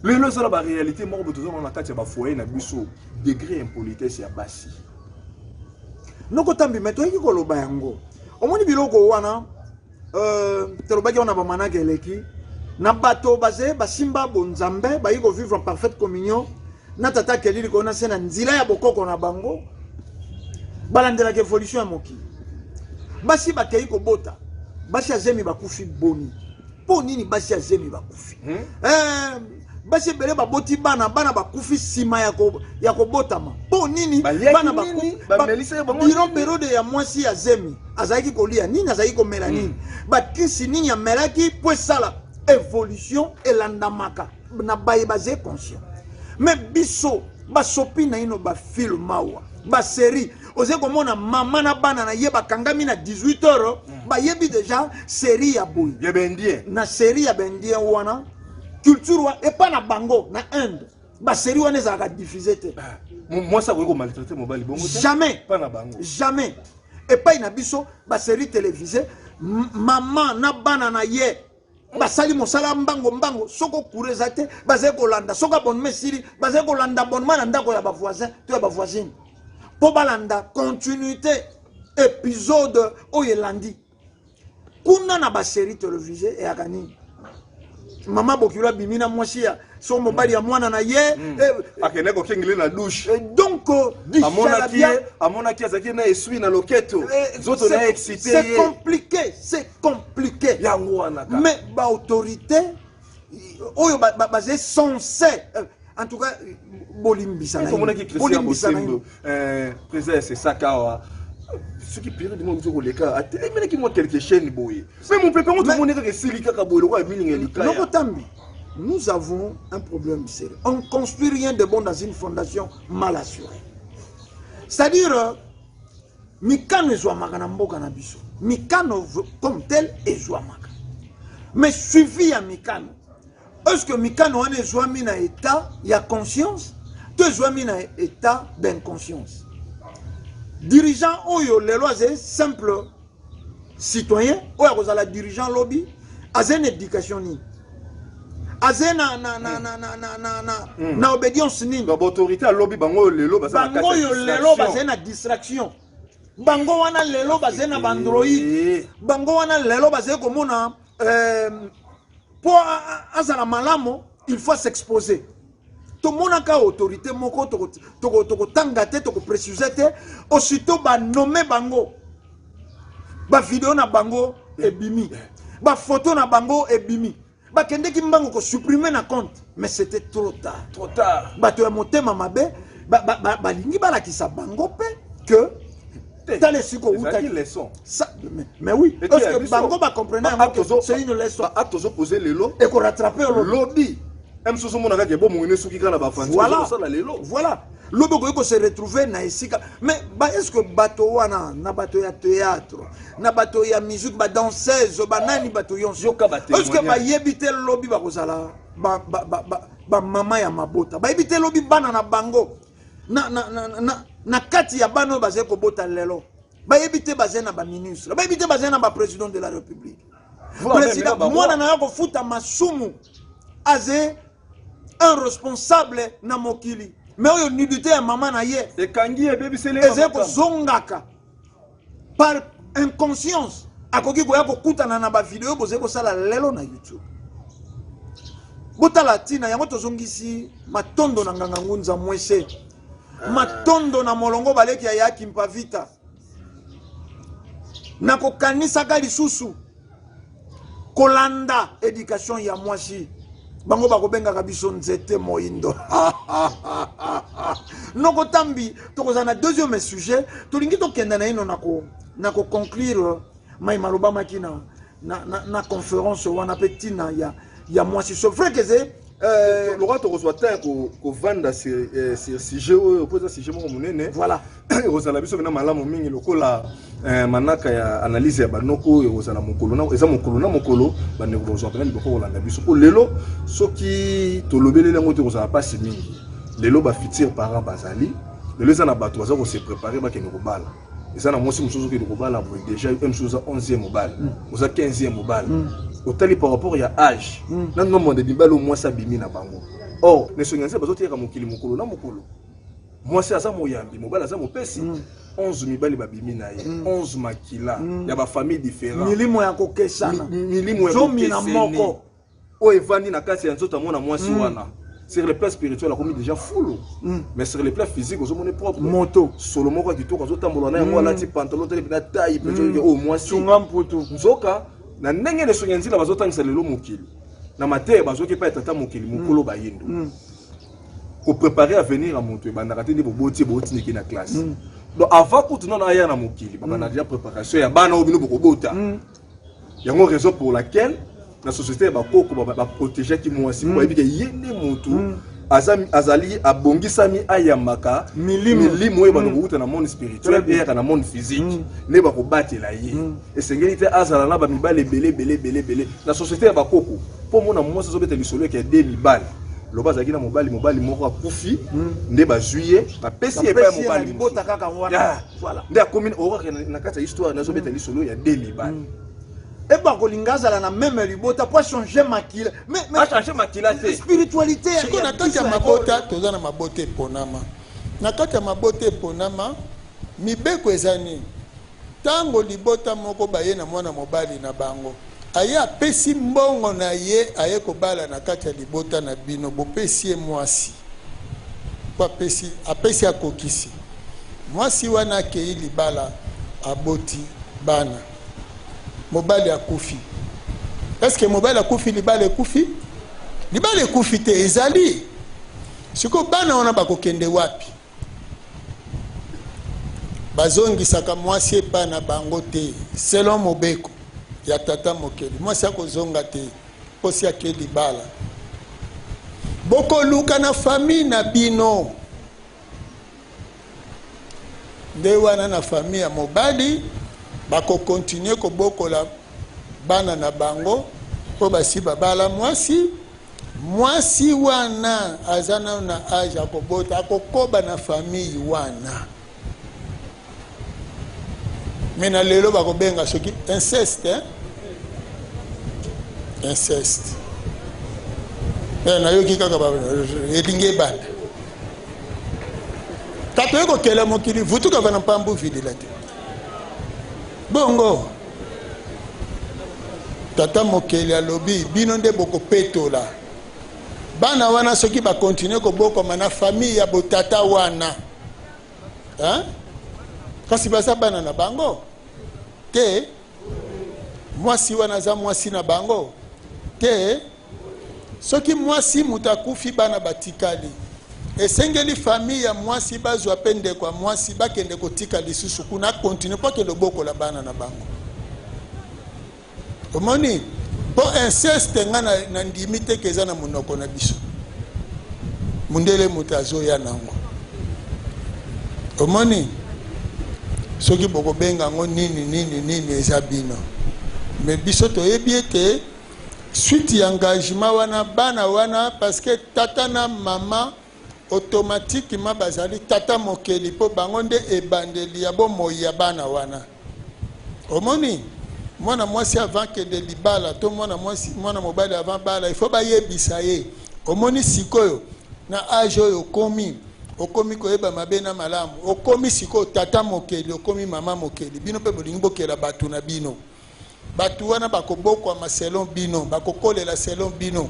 lelo ça la réalité moko botozo na kati ya ba foyer na biso degré impolitesse ya basi noko tambi meto yiki koloba yango omoni biloko wana telobaki wana ba manaka eleki na bato baze basimba bonzambe bayiko vivre en parfaite communion na tata kelili kona sena nzila ya bokoko na bango balandela ke evolution ya moki basi bakei ko bota basi azemi bakufi boni po nini basi azemi bakufi basi bele baboti bana bakufi sima ya kobotama po nini bana bakufi biron periode ya mwasi ya zemi azalaki kolia nini azalaki komela nini bakisi nini ya melaki po esala évolution elandamaka na baye baze conscient mais biso basopi na ino bafilm awa basérie oze komona mama na bana na ye bakangami na 18h bayebi déjà série ya boy ya bendien na série ya bendien wana culture wa et pas na bango na Inde ba série wana ezaka diffuser te moi ça ko maltraiter mobali bongo jamais pas na bango jamais et pas na biso ba série télévisée maman na bana na ye basali mosala mbango soko kureza te baze kolanda soko abonnement siri baze kolanda abonnement na ndako ya ba voisin to ya ba voisine po balanda continuité épisode oyelandi kuna na ba série télévisée et akani mama bokilo bimina mwasi ya so mobali ya mwana na ye akene ko kengile na douche donc amona ki azaki na esui na loketo zoto na excité c'est compliqué yango wana mais ba autorité oyo basé censé en tout cas bolimbisa na bolimbisa président c'est ça kawa ce qui pire de moi vous les cas mais qui moi quelque chaîne boy mais mon pépé on tout monde que silika ka boy le roi mining elika non tambi nous avons un problème sérieux on construit rien de bon dans une fondation mal assurée c'est-à-dire mikano ezwamaka na mboka na biso mikano comme tel ezwamaka mais suivi ya mikano est-ce que mikano wana ezwami na état ya conscience to ezwami na état d'inconscience dirigeant oyo lelo azé simple citoyen oyo akozala dirigeant lobby azé na éducation ni azé na obédience ni ba autorité à lobby bango lelo bazé na distraction bango wana lelo bazé na bandroid bango wana lelo bazé komona pour azala malamo il faut s'exposer tout mon ka autorité moko toko tanga te toko préciser te aussitôt ba nommer bango ba vidéo na bango ebimi ba photo na bango ebimi ba kende ki mbango ko supprimer na compte mais c'était trop tard ba to motema mabe ba lingi ba la kisa bango pe que dans les siko ça mais oui parce que bango ba comprendre c'est une leçon a toujours posé le lot et qu'on rattraper le lobby Msoso monaka ke bo mongene suki kana ba fanti. Voilà. Loboko ko se retrouver na esika. Mais est-ce que bato wana na bato ya théâtre, na bato ya musique, ba danseuse, ba nani bato yonso. Est-ce que ba yebite lobi ba kozala ba mama ya mabota. Ba yebite lobi bana na bango. Na kati ya bano baze ko bota lelo. Ba yebite baze na ba ministre. Ba yebite baze na ba président de la République. Président mwana na ko futa masumu aze un responsable na mokili. Mais oyo nudité ya mama na ye. Et kangi e baby sele. Ezeko zongaka par inconscience. Akoki ko ya ko kutana na ba video bozeko sala lelo na YouTube. Bota latina yango tozongisi matondo na nganga ngunza mwese. Matondo na molongo baleki ya yaki mpavita. Na ko kanisa ka lisusu. Kolanda éducation ya mwasi. Bango bakobenga kabiso nzete moindo. Noko tambi tokozana deuxième sujet tolingi tokenda na ino nako conclure mai maloba makina na conférence wana petina ya mwasi so frère que c'est le roi reçoit tant ko vanda sur sujet opposé sujet mo munene voilà ozala biso bena malamu mingi lokola manaka ya analyse ya banoko ozala mokolo na eza mokolo na mokolo bane ko ozopena liboko olanda biso ko lelo soki tolobelele ngo te kozala pasi mingi lelo ba fitir parents bazali lelo eza na bato baza ko se préparer ba kende ko bala eza na mosi mususu ke ko bala bo déjà une chose 11e mobile oza 15e mobile otali par rapport ya âge na nombre de bibalo moi ça bimi na bango or ne sonyanze bazotieka mokili mokolo na mokolo moi c'est aza moyambi mobile aza mopesi 11 mibali babimi na ye 11 makila ya ba famille différent milimo ya kokesana milimo ya kokesana moko o evandi na kati ya nzoto mona mwasi wana sur le plan spirituel comme déjà full mais sur le plan physique aux hommes propre moto solo moko kitoko azotambola na yango alati pantalon tele na taille peut-être au mwasi tunga mputu nzoka na ndenge ne sonyanzi la bazotangisa lelo mokili na mate bazoki pa tata mokili mokolo bayindo ko préparer à venir à monter bandaka te boboti niki na classe donc avant que non aya na mokili bana déjà préparation ya bana obino bokobota yango raison pour laquelle la société ba koko ba protéger ki mwasi pour éviter yene motu azali abongisami ayamaka milimo e banokuta na monde spirituel et na monde physique ne ba ko batela ye et sengeli azala na ba mibale belé la société ba koko pour mona mwasi zo beta lisolo ke de mibale loba zaki na mobali moko akufi nde ba juillet ba pesi e pa mobali bota kaka wana voilà nde commune ora na kata histoire na zo beta lisolo ya de mibale et pas kolingazala na même libota pour changer makila mais changer makila c'est spiritualité siko na kati ya mabota toza na mabote ponama na kati ya mabote ponama mibeko ezani tango libota moko baye na mwana mobali na bango aya pesi mbongo na ye aye kobala na kati ya libota na bino bopesi mwasi kwa pesi apesi akokisi mwasi wana kei libala aboti bana mobali akufi est-ce que mobali akufi libala ekufi libala ekufi te ezali siko bana wana bakokende wapi bazongisaka mwasi epa na bango te selon mobeko ya tata mokeli mwasi akozonga te posi ake libala bokoluka na famille na bino nde wana na famille ya mobali bakokontinue kobokola bana na bango po basi babala mwasi wana azana na age akobota akokoba na famille wana mena lelo bakobenga soki inceste inceste nayoki kaka elingi bana katoye kokela mokili vutukaka na mpambu videla te bongo tata mokeli alobi bino nde bokopetola bana wana soki bakontinue kobokoma na famille ya botata wana kasi baza bana na bango te mwasi wana aza mwasi na bango te soki mwasi mutu akufi bana batikali esengeli famille ya mwasi bazwa pe ndeko ya mwasi bakende kotika lisusu kuna continue po akende bokola bana na bango omoni po inceste nga na ndimi te ke eza na monoko na biso mundele mutazo ya nango omoni soki boko benga ngo nini ezabino mais biso toyebi ete suite ya engagement wana bana wana parce que tata na mama automatiquement bazali tata mokeli po bango nde ebandeli ya bomoi ya bana wana omoni mwana mwasi avant que de libala to mwana mobali avant bala il faut bayebisa ye omoni sikoyo na age oyo okomi koyeba mabe na malamu okomi sikoyo tata mokeli okomi mama mokeli bino pe bolingi bokela bato na bino bato wana bakobokwa maselon bino bakokolela selon bino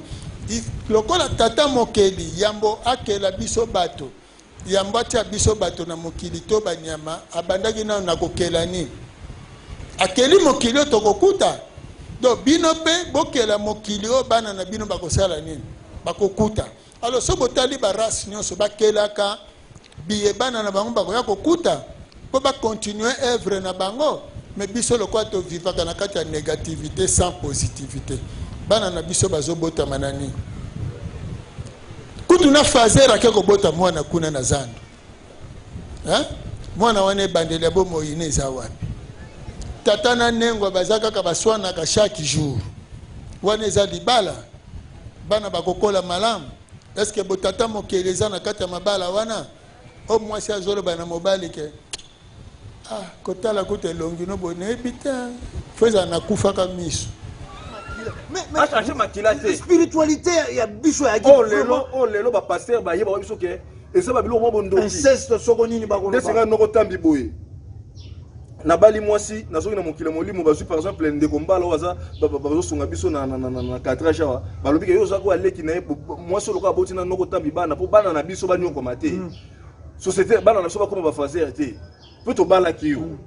lokola tata mokeli yambo akela biso bato yambo atia biso bato na mokili to banyama abandaki nano na kokela nini akeli mokili oyo tokokuta do bino pe bokela mokili oyo bana na bino bakosala nini bakokuta alors so botali barasi nyonso bakelaka biye bana na bango bakoya kokuta po bakontinue œuvre na bango mais biso lokola tovivaka na kati ya négativité sans positivité bana na biso bazobotama na nini kutu na fazer ake kobota mwana kuna na zando mwana wana ebandeli ya bomoi ne eza wapi tata na nengwa baza kaka baswanaka chaque jour wana eza libala bana bakokola malamu est-ce que botata mokeli eza na kati ya mabala wana o mwasi azoloba na mobali ke kotala kuta elongi no boye nayebi te fo ezala nakufaka miso spiritualité ya biso ya lelo bapaster bayeba biso ke eza babilo mwa bondoki inceste soko nini bakodesenga noko tambi boye na bali mwasi nazoki na mokili molimo bazwi par exemple ndeko mbala waza bazosunga biso na cadrage awa balobi ke yo ozako aleki na ye mwasi oloka aboti na noko tambi bana po bana na biso banyokoma te société bana na biso bakoma bafaser te po tobalaki yo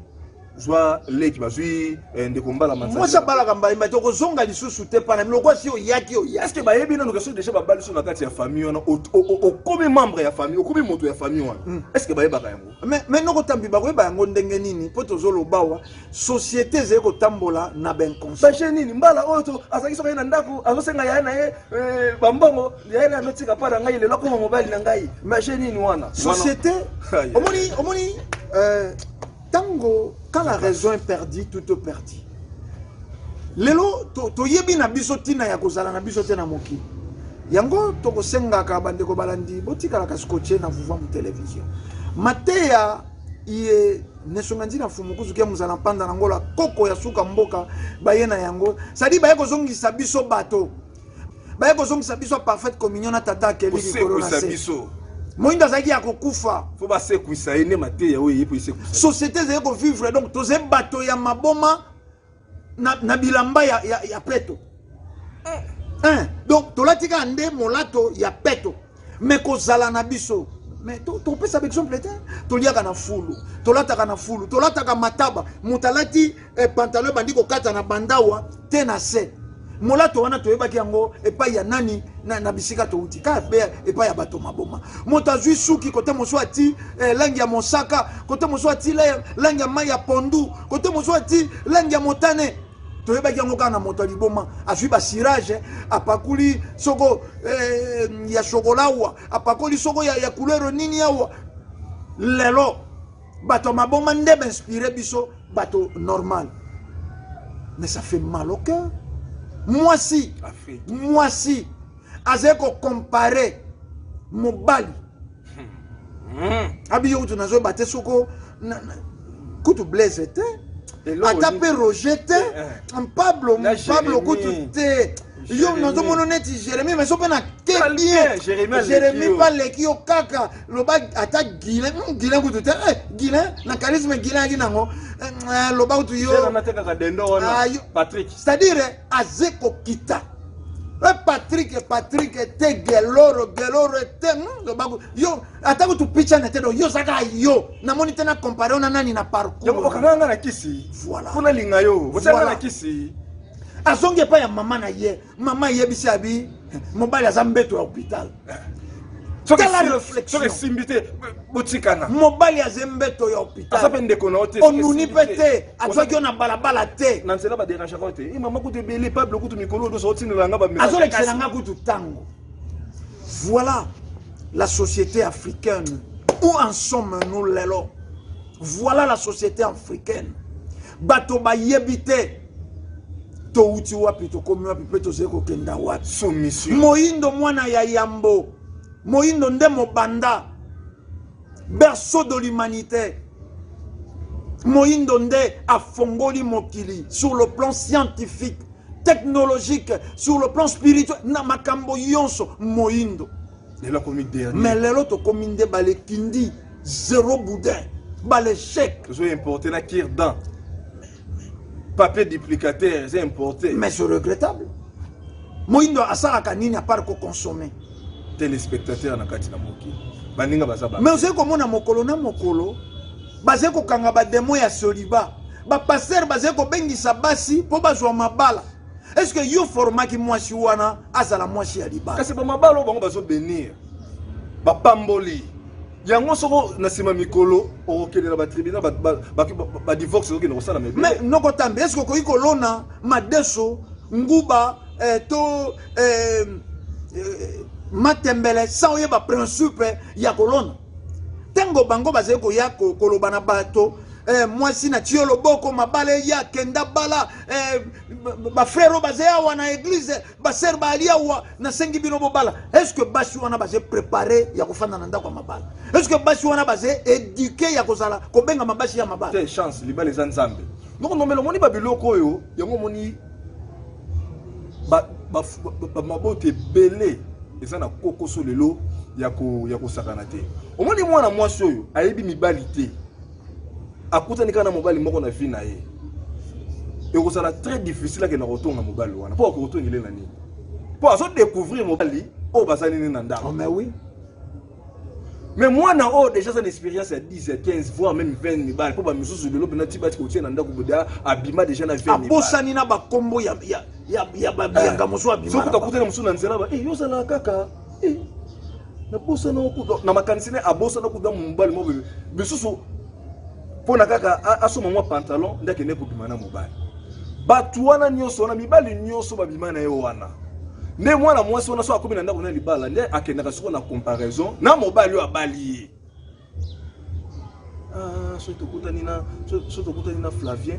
zwa leki bazwi ndeko mbala manza mwasi abalaka mbalimba te okozonga lisusu te pana miloko si oyaki est-ce que bayebi nano keso déjà babali so na kati ya famille wana okomi membre ya famille okomi moto ya famille wana est-ce que bayebaka yango mais nokotambi bakoyeba yango ndenge nini po tozoloba wa société ezali kotambola na bainconscient bache nini mbala oyo azalaki soki ye na ndako azosenga yaye na ye bambongo yaye na anotika mpa na ngai lelo akoma mobali na ngai bache nini wana société omoni tango quand la raison est perdue tout est perdu lelo toyebi na biso tina ya kozala na biso te na mokili yango tokosengaka bandeko balandi botikalaka scotché na vuva mu télévision mateya iye nesonga nzina fumu kuzukia muzala mpanda na ngola koko ya suka mboka baye na yango sadi baye kozongisa biso bato baye kozongisa biso parfaite communion na tata akeli likolo na se moinda zaki ya kokufa faut ba se kuisa ene mateya oyo yepo ise kuisa société zeko vivre donc toze bato ya maboma na bilamba ya peto donc tolatika nde molato ya peto mais kozala na biso mais topesa exemple te toliaka na fulu tolataka na fulu tolataka mataba mutalati pantalon bandi kokata na bandawa te na se molato wana toyebaki yango epai ya nani na bisika touti ka be epai ya bato maboma moto azwi suki kote mosu ati langi ya mosaka kote mosu ati langi ya mai ya pondu kote mosu ati langi ya motane toyebaki yango kaka na moto ya liboma azwi basirage apakuli soko ya shokola awa apakoli soko ya couleur nini awa lelo bato maboma nde bainspire biso bato normal mais ça fait mal au cœur mwasi azali kocompare mobali abiyo kutu nazoyeba te soko kutu blaise te ata mpe roger te pablo kutu te yo nazomona neti jérémi mais so mpe na te bien jérémi baleki yo kaka loba ata guilin kutu te guilin na charisme guilin yaki nango loba kutu yo c'est-à-dire aze kokita Patrick te geloro te yo ata kutu picha nete do yo zaka yo na moni tena compare na nani na parcours yo okanga na kisi voilà kuna linga yo otanga na kisi azonge pa ya mama na ye mama yebisi abi mobali azambeto ya hôpital la réflexion simbité botikana mobali azembeto ya hôpital asapende kona ote onuni pete azwaki na balabala te na nzela ba déranger ko te mama kutu beli pablo kutu mikolo do sorti na nga ba azole kalanga kutu tango voilà la société africaine. Où en sommes-nous, Lelo? Voilà la société africaine. Bato ba yebite. To uti wapi to komi wapi pe to zeko kenda wapi. Soumission. Moindo mwana ya Yambo. Moindo nde mobanda. Berceau de l'humanité. Moindo nde afongoli mokili sur le plan scientifique, technologique, sur le plan spirituel. Na makambo yonso moindo. Mais les autres communes de Balekindi, zéro boudin, balèchec. Ils ont importé la kirdan. Papier duplicateur, c'est importé. Mais c'est regrettable. Moindo asara kanini à part qu'on consomme. Téléspectateurs na kati na moki. Baninga bazaba. Mais vous savez comment na mokolo na mokolo, basé ko kanga ba demo ya soliba, ba passer basé ko bengi sabasi po bazwa mabala. Est-ce que yo format ki moi si wana azala moi si aliba? Kasi ba mabalo bango bazo bénir. Ba pamboli. Yango soko na sima mikolo okele na ba tribunal ba divorce oki na kosala mebe. Mais noko tambe est-ce que ko ikolona madeso nguba to matembele sans yeba principe ya kolona. Tengo bango bazé ko ya kolobana bato. Moi si na tio loboko mabale ya kenda bala ba frère bazé wa na église ba ser ba alia wa na sengi bino bala. Est-ce que bashi wana bazé préparer ya kofanda na ndako mabala? Est-ce que bashi wana bazé éduquer ya kozala ko benga mabashi ya mabala? Te chance libala les nzambe. Donc nomelo moni ba biloko yo yango moni ba mabote belé eza na kokoso lelo ya ko sakana te. Omoni mwana mwasi oyo ayebi mibali te. Akutani kana mobali moko na vie na ye. Et ça sera très difficile que na rotonga mobali wana. Pour rotonga ile na nini? Pour ça découvrir mobali o basani ni nanda. Oh mais oui. Mais moi na o déjà une expérience à 10 à 15 voire même 20 mibali pour ba misusu de l'open ti bati ko tiena ndako boda abima déjà na 20 mibali. Abosani na ba kombo ya babiyanga muso abima. So kutakutana musu na nzela ba yo sala kaka. Na bosa na ko na makanisine abosa na ko da mobali mobile. Misusu pour na kaka asoma mwa pantalon ndake ne ko bimana mobali. Batu wana nyoso na mibali nyoso ba bimana yo wana. Ne mwana mwasi wana so akomi na ndako na libala nde akendaka siko na comparaison na mobali yo abali. So tokutani na Flavien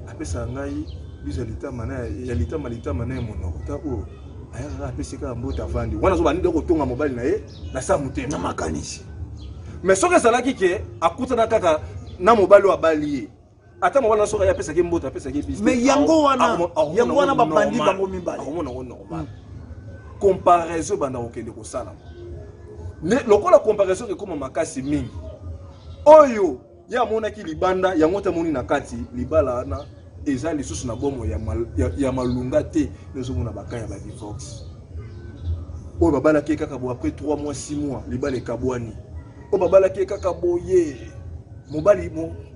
apesa ngai bizalita mana ya litama na monoko ta o aya apesika mbota vandi wana zo bani de ko tonga mobali na ye na sa mutema na makanisi. Mais soki ezalaki ke akutana kaka na mobali wa bali ata mobali soki apesa ke mbota apesa ke business. Mais yango wana babandi bango mibali. Akomona normal. Comparaison banda okende ko sala. Ne lokola comparaison ke koma makasi mingi. Oyo ya monaki libanda yango ta moni na kati libala na eza lisusu na bomo ya malunga te nezo mona bakaya ba divorce. Oyo babala ke kaka bo après 3 mois 6 mois libala ekabwani. O babala ke kaka boye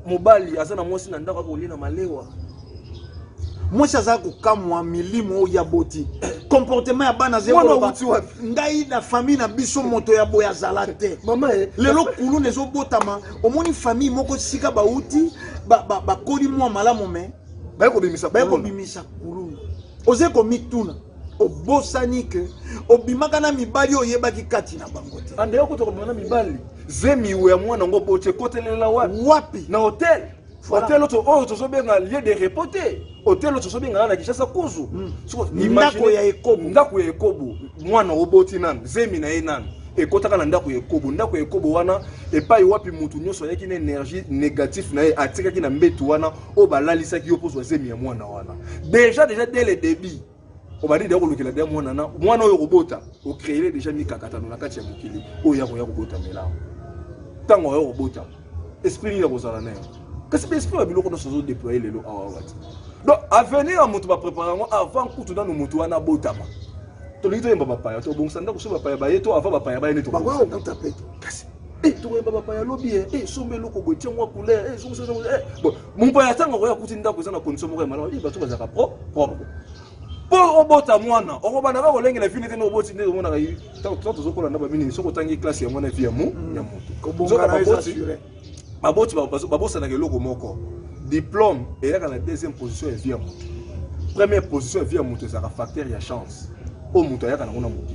mobali azana mwasi na ndako ko lina malewa mwasi aza kokamwa milimo ya boti comportement ya bana zeko ngai na famille na biso moto ya boya zala te mama lelo kulu nezo botama omoni famille moko sika bauti ba koli mwa malamu me bayeko bimisa kulu oze ko mituna obosani ke obimaka na mibali oyebaki kati na bango te ande yoko to na mibali zemi ya mwana ngo bote kotelela wapi na hotel hotel oto to so benga lieu de repos te hotel oto so benga na Kishasa kuzu so ndako ya ekobo mwana oboti nan zemi na ye nan ekotaka na ndako ya ekobo wana epai wapi mutu nyoso yaki na énergie négative na ye atikaki na mbetu wana o balalisaki yo poso zemi ya mwana wana déjà dès le début obali de kolukela de mwana oyo kobota o créer déjà mikakatano na kati ya mokili oyo ya kobota mela tango oyo kobota esprit ya kozala na kasi esprit ya biloko no sozo déployer lelo awawati donc avenir à mutu ba préparer avant kutu dans mutu wana botama to lito yemba bapaya to bongsa ndako so bapaya ba yeto avant bapaya ba yeto ba ko tape kasi to yemba bapaya lobby sombe loko botie mwa couleur sombe bon mon paya tango ko ya kuti ndako za na condition moko ya malamu bato bazaka propre pour obota mwana okobana ka kolengela fini te no oboti nde omona ka yi to zokola ndaba mini soko tangi classe ya mwana via mu ya moto kobonga na assurer baboti babosa na keloko moko diplôme et là la deuxième position est via moto première position est via moto ça facteur ya chance o moto ya kana ngona moto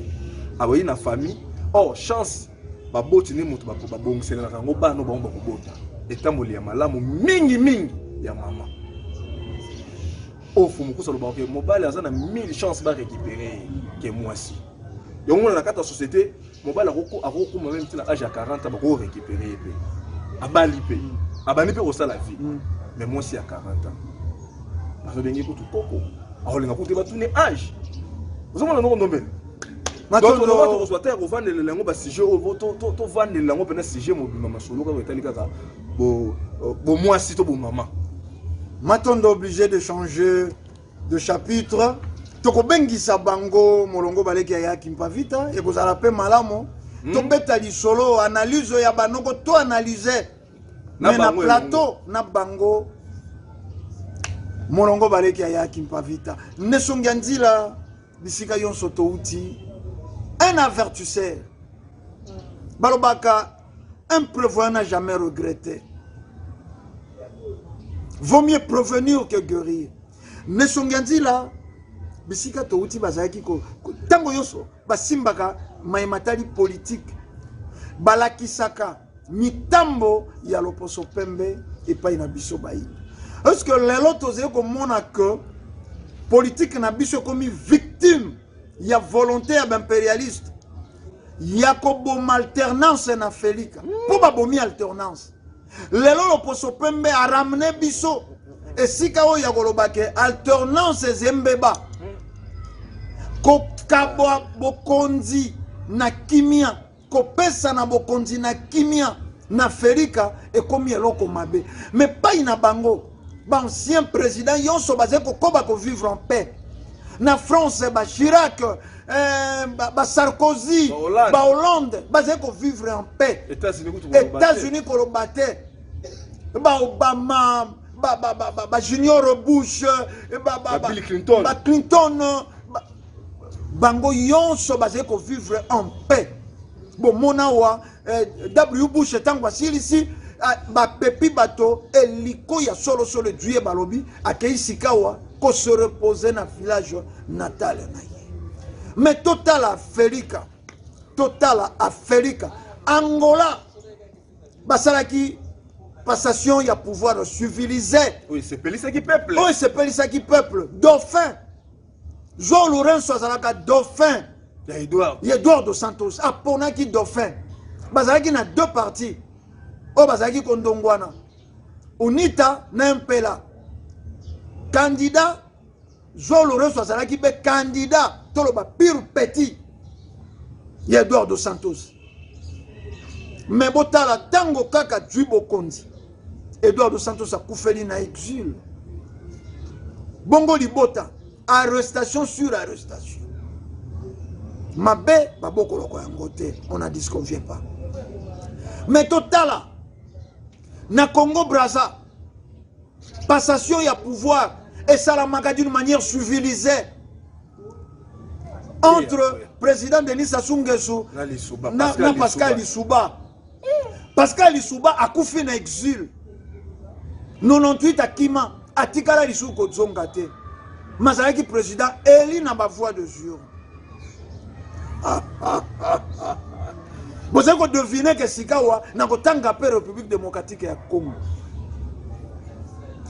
aboyi na famille oh chance baboti ni moto babongisela na kango bano bango bakobota etamboli ya malamu mingi mingi ya mama ofu mukusa loba ke mobile azana 1000 chance ba récupérer ke mwasi yongo na kata société mobile akoko même tina âge à 40 ba ko récupérer pe abali pe abani pe ko sala vie mais mwasi à 40 ans parce bengi ko tukoko aholinga ko te batune âge ozomona no ndombe donc on va reçoiter au vendre le lango ba sujet au to vendre le lango pena sujet mobima masolo ka etali kaka bo mwasi to bo maman. Matondo obligé de changer de chapitre. Tokobengisa bango molongo baleki ya kimpavita et kozala pe malamo. Tobeta li solo analyse ya banoko to analyser. Mais na plateau na bango molongo baleki ya kimpavita. Nesongia nzila bisika yonso to uti. Un avertisseur. Balobaka, un prévoyant n'a jamais regretté. Vaut mieux prévenir que guérir. Nesonganzi là, bisika to uti bazaki ko tango yoso basimbaka maimatali politique balakisaka mitambo ya loposo pembe et pas na biso bayi. Est-ce que les autres ko mona que politique na biso comme victime il y a volonté impérialiste il y a comme alternance na Félika pour ba bomi alternance lelo loposo pembe a ramené biso et si ka o ya kolobake alternance zembeba ko kabwa bokonzi na kimia ko pesa na bokonzi na kimia na Félika et comme eloko mabe mais pas ina bango ba ancien président yonso bazé ko koba ko vivre en paix. Na France, ba Chirac, ba Sarkozy, ba Hollande, bazé ko vivre en paix. États-Unis ko batté. Ba Obama, ba Junior Bush, ba Bill Clinton. Ba Clinton, bango yonso bazé ko vivre en paix. Bon monawa W Bush tangwa silisi ba pepi bato eliko ya solo duye balobi akei sikawa ko se reposer na village natal na ye. Mais total Africa, Angola, basalaki passation ya pouvoir civilisé. Oui, c'est Pelissa qui peuple. Oui, c'est Pelissa qui peuple. Dauphin. Jean Lorenzo azalaka dauphin. Il y a Edouard. Il y a Edouard dos Santos. Aponaki dauphin. Basalaki na deux parties. O basalaki kondongwana. Unita na Mpela. Candidat, Jean Lorenzo azalaki be candidat, toloba pire petit. Il y a Edouard dos Santos. Mais botala tango kaka Djibo Kondi. Edouard dos Santos a koufeli na exil. Bongo libota, arrestation sur arrestation. Mabe, baboko loko yangote, on n'en disconvient pas. Mais totala, na Congo Brazza, passation ya pouvoir et ça la maga d'une manière civilisée entre président Denis Sassou Nguesso na Pascal Lissouba. Pascal Lissouba a koufi na exil 98 akima atikala Lissou Kodzonga te mazalaki président eli na ba voix de jure. Vous avez deviné que Sikawa n'a pas de République démocratique ya Congo.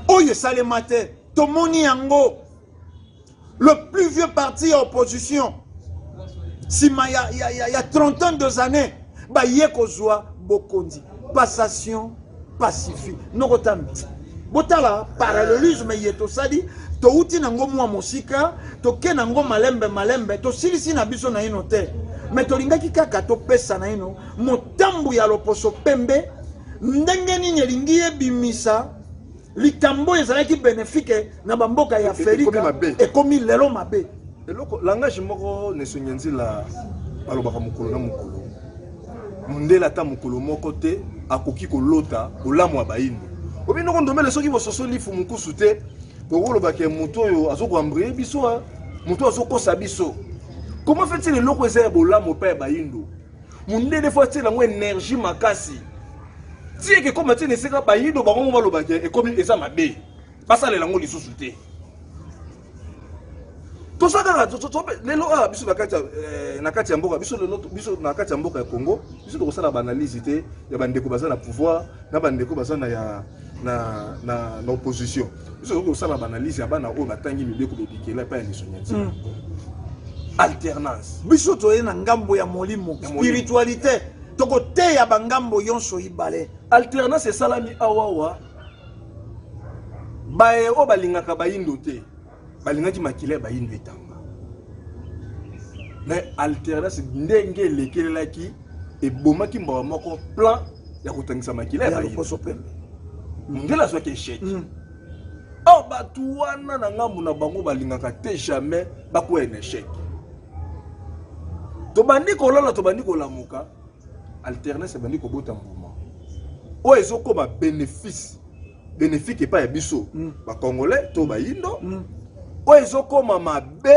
Oye Salemate, Tomoni Yango, le plus vieux parti à opposition. Si il y a 30 ans, 2 années, bah Yekozwa Bokondi, passation pacifique. Nogotam. Botala parallélisme yeto sali, to uti nango mwa mosika, to ke nango malembe, to silisi na biso na inote. Mais to lingaki kaka to pesa na ino, motambu ya loposo pembe, ndenge nini lingi ebimisa. Likambo ezalaki bénéfique na bamboka ya Félika ekomi lelo mabe. Eloko langage moko nesonyenzi la balobaka mukolo na mukolo. Mundela ta mukolo moko te akoki kolota olamu ya bayini. Obino kondomele soki bososo lifu mukusu te bokolobaka muto oyo azokwambrier biso muto azokosa biso. Comment fait-il eloko eza ya bolamu pa ya bayindo? Mundele fois tela ngo énergie makasi. Si que comme tu ne sais pas yido ba ngo baloba ke e comme eza mabe. Pasa le lango lisusu te. to saka lelo biso na kati ya mboka biso na kati ya mboka ya Congo biso to kosala ba analyse te ya bandeko baza na pouvoir na bandeko baza na ya na opposition biso to kosala ba analyse ya bana o batangi mibeko bebikela pa ya lisonyati alternance biso to na ngambo ya molimo spiritualité toko te ya bangambo yonso ibale alternance esalami awawa bae o balingaka bayindo te balingaki makila bayindo etanga mais alternance ndenge lekelelaki ebomaki mbawa moko plan ya kotangisa makila ya bayindo ndela soki échec or batu wana na ngambo na bango balingaka te jamais bakuwa un échec tobandi kolala tobandi kolamuka alternance bandi kobota mbuma o ezokoma bénéfique epai ya biso bacongolais to bayindo o ezokoma mabe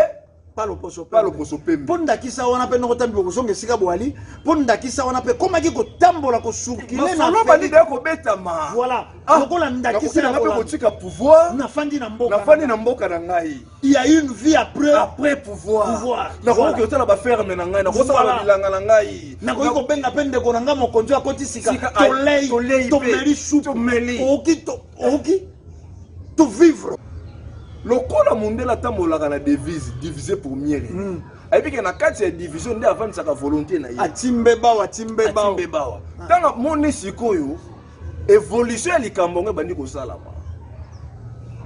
paloposo pembe mpo ndakisa wana mpe nokotambi kozonga esika bwali mpo ndakisa wana mpe komaki kotambola kosurkile na bandi de kobetama voilà lokola ndakisa na mpe kotika pouvoir nafandi na mboka na ngai il y a une vie après pouvoir nakoki kotala baferme na ngai nakosala bilanga na ngai nakoki kobenga mpe ndeko na ngai mokonzi akoti sika tolei tomeli supu okoki to vivre lokola mondela tambolaka na devise diviser pour mieux ayebike na kati ya division nde avandisaka volonté na ye atimbe bawa tanga moni sikoyo évolution ya likambo ngo ebandi kosalama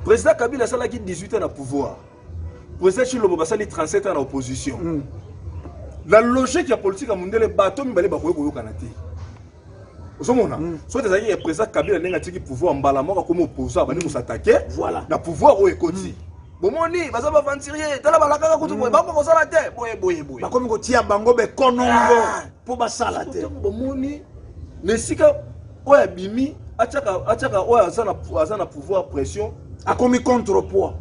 président Kabila asalaki 18 ans na pouvoir président Chilombo basali 37 ans na opposition la logique ya politique ya mondele bato mibale bakoki koyokana te ozomona so tezalaki ya président Kabila ndenge atiki pouvoir mbala moko akomi opposant abandi kosatake na pouvoir oyo ekoti bomoni baza baventurier tala balakaka kutu boye bakokosala te boye bakomi kotia bango bekonongo mpo basala te bomoni na esika oyo abimi atiaka oyo aza na pouvoir pression akomi contrepoids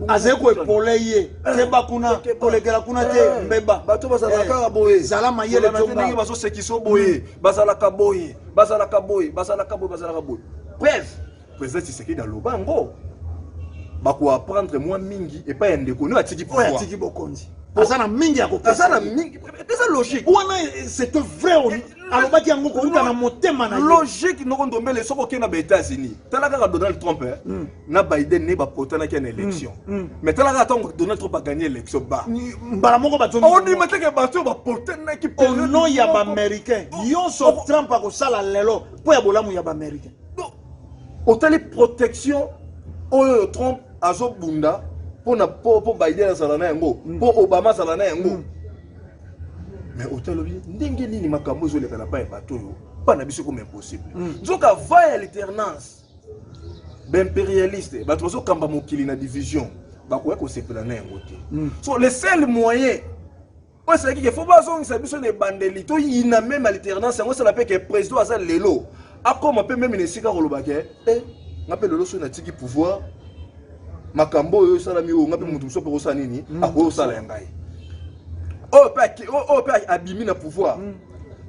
azali koepole ye keba kuna kolekela kuna te mbeba bato bazalaka boye zala mayele ndenge bazosekiso boye bazalaka boye bref président Tshisekedi aloba ngo bakoapprendre mwa mingi epai ya ndeko nio atiki atiki bokonzi aza na mingi ya kopesa na mingi eza logique wana c'est vrai alobaki yango kouta na motema na logique noko ndombele soko okenda ba États-Unis tala kaka Donald Trump na Biden ne bapotanaki na élection mais tala kaka ntango Donald Trump agagné élection ba mbala moko bato ondima teke bato bapotanaki ono ya baaméricain yonso Trump akosala lelo mpo ya bolamu ya baaméricain otali protection oyo Trump azobunda po Biden azala na yango po Obama azala na yango mais otalobi ndenge nini makambo ezoleka na baye bato oyo mpa na biso comme impossible nzoka va ya alternance b'impérialiste bato bazokamba mokili na division bakoya kosepela na yango te so le seul moyen oyo esalaki ke fo bazongisa biso na ebandeli toyina meme alternance yango esala mpe ke président aza lelo akoma mpe meme na esika kolobake nga mpe lelo soki natiki pouvoir makambo oyo esalami oyo nga mpe moto mosusu mpe kosala nini akoya osala ya ngai oyo mpe abimi na pouvoir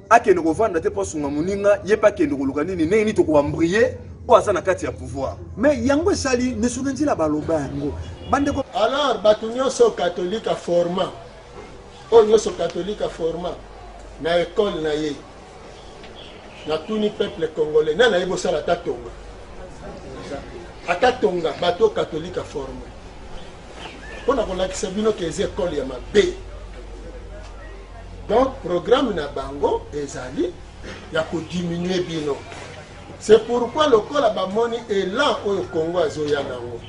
akende kovanda te mpo asunga moninga ye mpe akende koluka nini ndenge nini tokoambrie oyo aza na kati ya pouvoir mais yango esali nesuna nzela baloba yango bandeko alors bato nyonso catholique aforma oyo nyonso catholique aforma na école na ye natuni peuple congolais nani ayebi osala ata tonga bato catholique aforma mpona kolakisa bino ke eza école ya mabe. Donc programme na bango ezali ya ko diminuer bino. C'est pourquoi le kola bamoni elan oyo Congo azoya nango.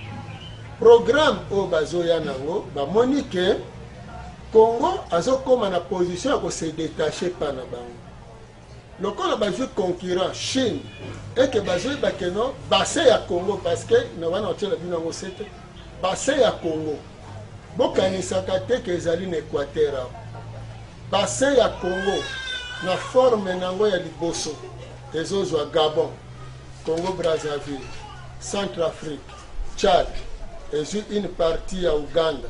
Programme o bazoya nango bamoni ke Congo azokoma na position ya ko se détacher pa na bango. Le kola bazui concurrent Chine et que bazui bakeno bassin ya Congo parce que na wana otela bino ngo sete bassin ya Congo. Bokanisaka te ke ezali na Équateur. Bassin ya Congo na forme nango ya liboso ezozwa Gabon, Congo Brazzaville, Centrafrique, Tchad, ezwi une partie ya Uganda,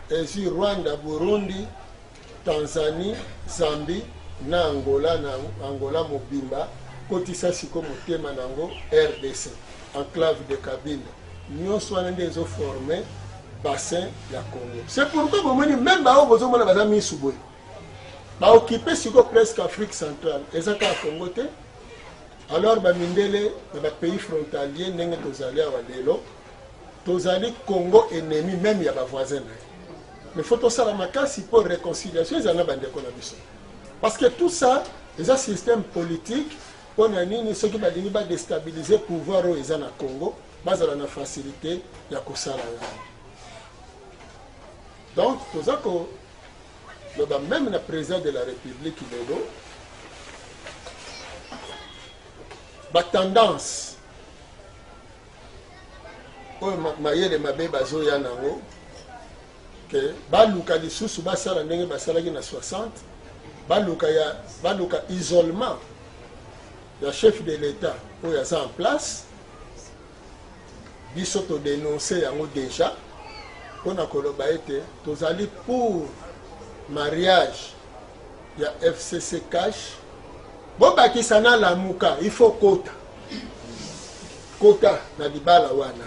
ezwi Rwanda, Burundi, Tanzanie, Zambie na Angola mobimba kotisa siko motema nango RDC, enclave de Kabila. Nyonso wana nde ezoforme bassin ya Congo. C'est pourquoi vous voyez même ba obozo mona baza misuboy. Ba occuper siko presque Afrique centrale. Ezaka Congo te. Alors ba mindele ba pays frontalier ndenge tozali a wadelo. Tozali Congo ennemi même ya ba voisins. Mais faut ça la makasi pour réconciliation ezana bande ko na biso. Parce que tout ça, c'est un système politique pour ceux qui vont déstabiliser le pouvoir au Congo, basé sur la facilité de la donc, tout ça que même le président de la République, la tendance, que baluka lisusu basala ndenge basalaki na 60 baluka isolement le chef de l'État où il y a en place biso to dénoncer yango déjà pour na koloba ete tozali pour mariage ya FCC cash bo bakisa na lamuka il faut quota na libala wana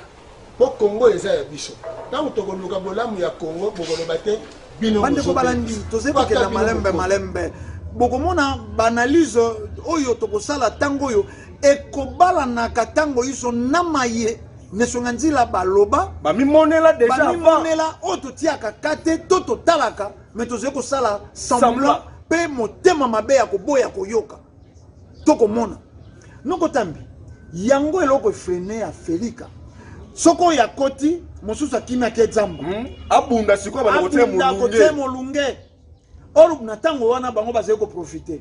po Congo eza ya biso tango tokoluka bolamu ya Congo bokoloba te bino bande ko balandi tozepa ke na malembe bokomona banalize oyo tokosala tango oyo ekobalanaka tango iso na maye nesonga nzila baloba bamimonela déjà bamimonela oyo totiaka kate to totalaka me tozali kosala semblant mpe motema mabe ya koboya koyoka tokomona nokotambi yango eloko efrene ya felika soko ya koti mosusu akimi ake zamba abunda sikoyo banakote molunge olu na tango wana bango bazali koprofite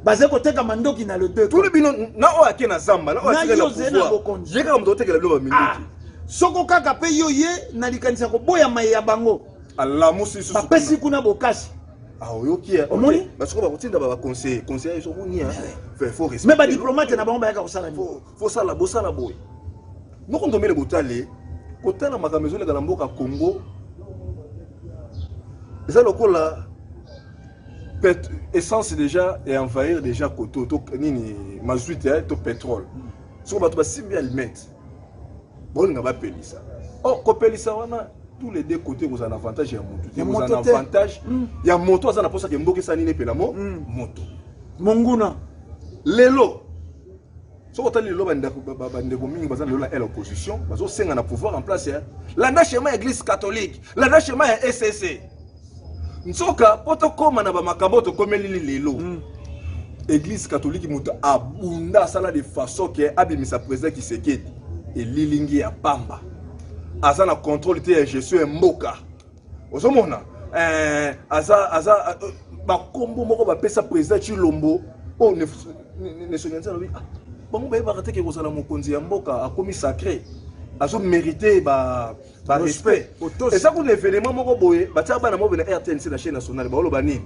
bazali koteka mandoki na le deux tuli bino na oyo ake na zamba na oyo ake na pouvoir je kaka moto otekela bilo baminduki soko kaka pe yo ye na likanisa koboya maye ya bango alamusi susu bapesi kuna bokasi oyoki omoni basoko bakotinda conseiller eso moni faut respecter mais ba diplomate na bango bayaka kosala ni faut sala bosala boy noko ndomele botale kotala makambo ezoleka na mboka Congo eza lokola essence déjà et envahir déjà koto to nini mazout to pétrole soko bato basimbi aliment bolinga bapelisa kopelisa wana tous les deux côtés vous en avantage ya moto te vous en avantage ya moto aza na posa ke mboka esani ne pela moto monguna lelo soko tali lelo bandeko mingi baza lelo na l'opposition bazosenga na pouvoir en place ya landa schéma église catholique landa schéma ya SSC nsoka poto koma na bamakambo to komeli lelo église catholique moto abunda sala de façon que abimisa président Kisekedi et lilingi ya pamba aza na contrôle te ya gestion ya mboka ozomona aza bakombo moko bapesa président Chilombo o ne sonyanza lobi bango bayebaka te ke kozala mokonzi ya mboka akomi sacré azo mérité ba respect et ça qu'on événement moko boye batia bana mo na RTNC la chaîne nationale ba loba nini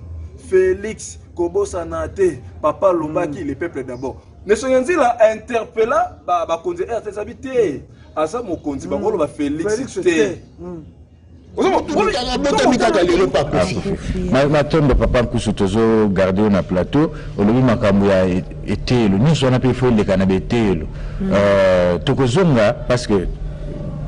Félix Kobosana te papa lobaki le peuple d'abord ne sonyanzi la interpella ba konzi RTNC habité asa mokonzi ba loba Félix te matombe papa Nkusu tozo garder na plateau olobi makambo ya etelo nyonso wana pe fo leka na betelo tokozonga parce que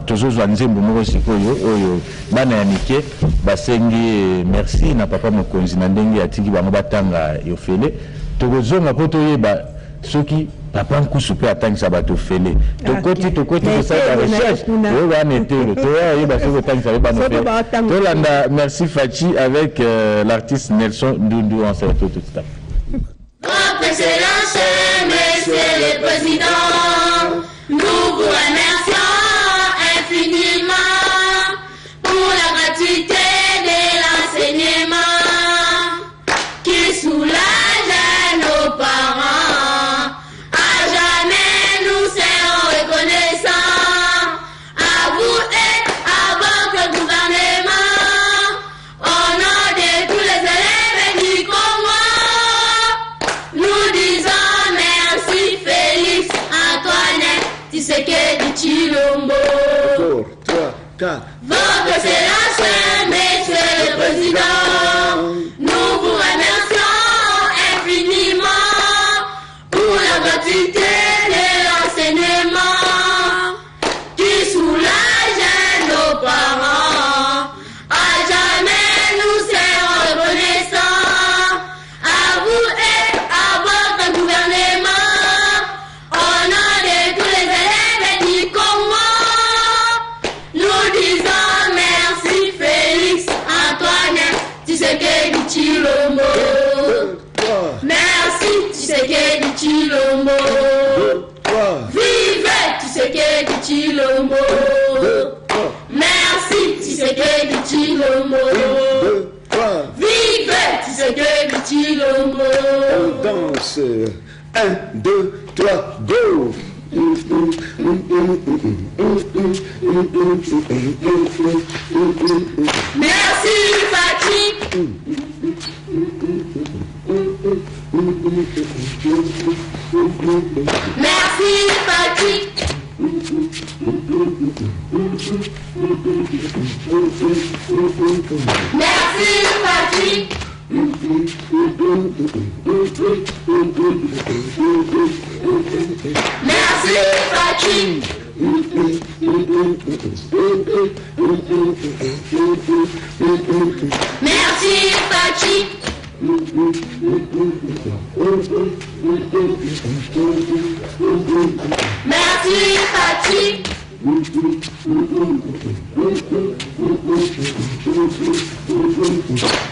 tozozwa nzembo moko sikoyo oyo bana ya mike basengi merci na papa mokonzi na ndenge atiki bango batanga yofele tokozonga po toyeba soki papa Nkusu pe atangisa bato fele tokoti kosala recherche oyo wana etelo toyeba soki otangisa pe bano fele tolanda merci Fachi avec l'artiste Nelson Ndundu en cette tout à Votre Excellence, Monsieur le Président, nous vous remercions infiniment pour la gratuité de l'enseignement qui soulage nos parents. À jamais nous serons reconnaissants à vous et à votre gouvernement au nom de tous les élèves du Congo. Nous disons merci Félix Antoine Tshisekedi Tshilombo. 3, 4. Votre Excellence, Monsieur le Président, nous vous remercions infiniment pour la gratuité de l'enseignement qui soulage nos parents. Merci Tshisekedi Tshilombo. Vive Tshisekedi Tshilombo. Merci Tshisekedi Tshilombo. Vive Tshisekedi Tshilombo. On danse. 1, 2, 3, go! Merci Fati. Merci Fati. Merci Fati. Merci Fati. Merci Fati. Merci Fati.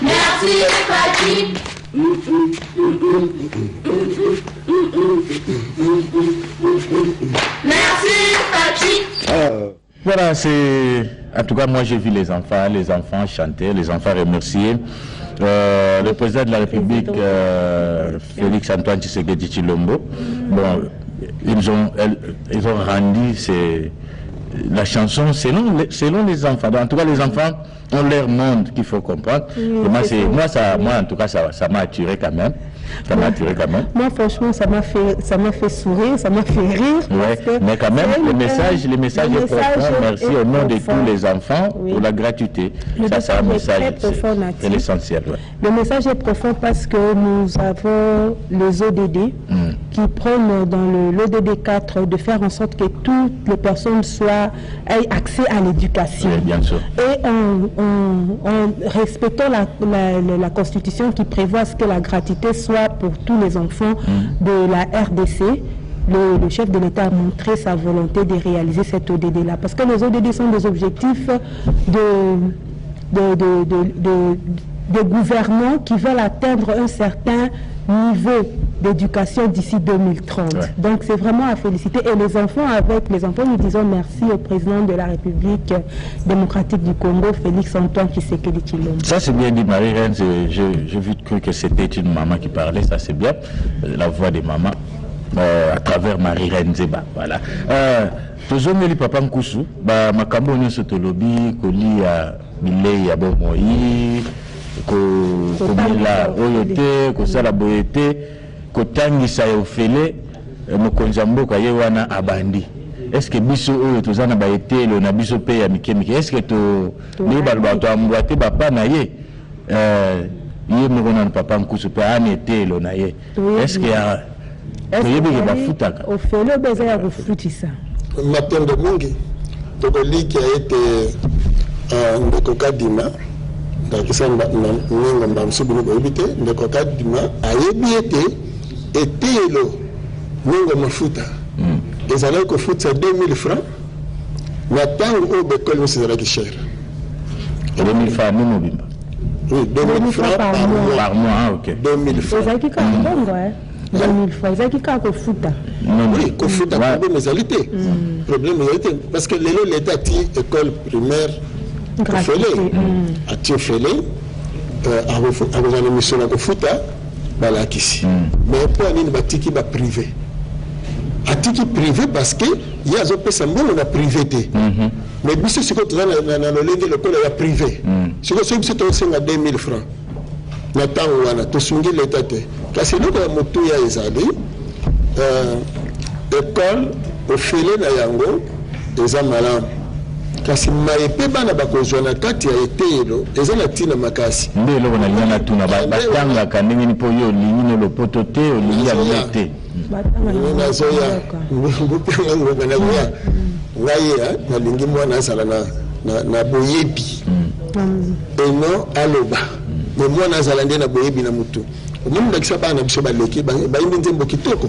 Merci Fati. Merci Fati. Voilà, c'est... En tout cas, moi, j'ai vu les enfants chanter, les enfants remercier. Le président de la République, Félix Antoine Tshisekedi Tshilombo, bon, ils ont rendu la chanson selon les enfants. Donc, en tout cas, les enfants ont leur monde qu'il faut comprendre. Et moi, en tout cas, ça m'a attiré quand même. Moi, franchement, ça m'a fait sourire, ça m'a fait rire. Ouais, mais quand même, le message est profond. Merci au nom de tous les enfants pour la gratuité. Ça, c'est un message, c'est l'essentiel. Ouais. Le message est profond parce que nous avons les ODD qui prennent dans l'ODD 4 de faire en sorte que toutes les personnes aient accès à l'éducation. Oui, bien sûr. Et en respectant la Constitution qui prévoit que la gratuité soit pour tous les enfants de la RDC, le chef de l'État a montré sa volonté de réaliser cet ODD-là. Parce que les ODD sont des objectifs de gouvernements qui veulent atteindre un certain niveau d'éducation d'ici 2030. Ouais. Donc c'est vraiment à féliciter. Et avec les enfants, nous disons merci au président de la République démocratique du Congo, Félix Antoine Tshisekedi Tshilombo. Ça c'est bien dit, Marie-Reine. J'ai cru que c'était une maman qui parlait, ça c'est bien. La voix des mamans à travers Marie-Reine Zeba. Voilà. Tozongeli papa Nkusu, makambo nyonso tolobi koli ya bilei ya bomoi komila oyo te kosala boye te kotangisa ya ofele mokonzi ya mboka ye wana abandi. Est-ce que biso oyo toza na baetelo na biso pe ya mike est-ce que ni baloba to ambwate bapa na ye ye moko na papa Nkusu pe anetelo na ye est-ce que toyebi ke bafutaka ofele beza ya kufutisa matondo mingi tokoliki ete ndeko kadima ndakisa ningo mbamsubu ni boyebi te ndeko kadima ayebi ete etelo ningo mafuta ezalaki kofuta 2000 francs na ntango oyo bekoli mosi ezalaki cher 2000 francs ni mobimba. Oui, 2000 francs par mois. Ah, ok. 2000 francs. Ezalaki ka mbongo 2000 francs. Ezalaki ka kofuta. Oui, kofuta problème ezali te. Problème ezali te parce que lelo l'État ti école primaire ofele ati ofele akozala mission na kofuta balakisi. Mais mpo anini batiki baprivé atiki privé parce que ye azopesa mbongo na privé te mais biso sikoyo toza na lolenge lokola ya privé sikoyo soki biso tosenga 2000 francs na ntango wana tosungi leta te kasi eloko ya motuya ezali école ofele na yango eza malamu kasi maye mpe bana bakozwa na kati ya etelo eza na ntina makasi nde eloko na linga na tuna batangaka ndenge ni mpo yo olingi na lopoto te olingi yango te nazoya mbupenga ngoka na koya ngai nalingi mwana azala na boyebi eno aloba me mwana azala nde na boyebi na mutu omoni ndakisa bana biso baleki bayimbi nzembo kitoko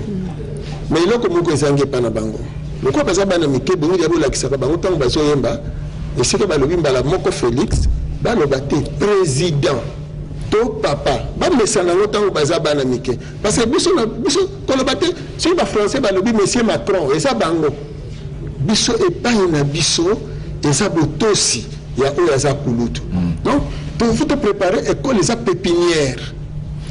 me eloko moko ezangi epa na bango lokola baza bana mike bongi ya bolakisaka bango ntango bazoyemba esika balobi mbala moko Félix baloba te président to papa bamesana ngo ntango baza bana mike parce que biso koloba te soki bafrançais balobi monsieur Macron eza bango biso epai na biso eza botosi ya oyo aza kulutu donc faut te préparer école eza pépinière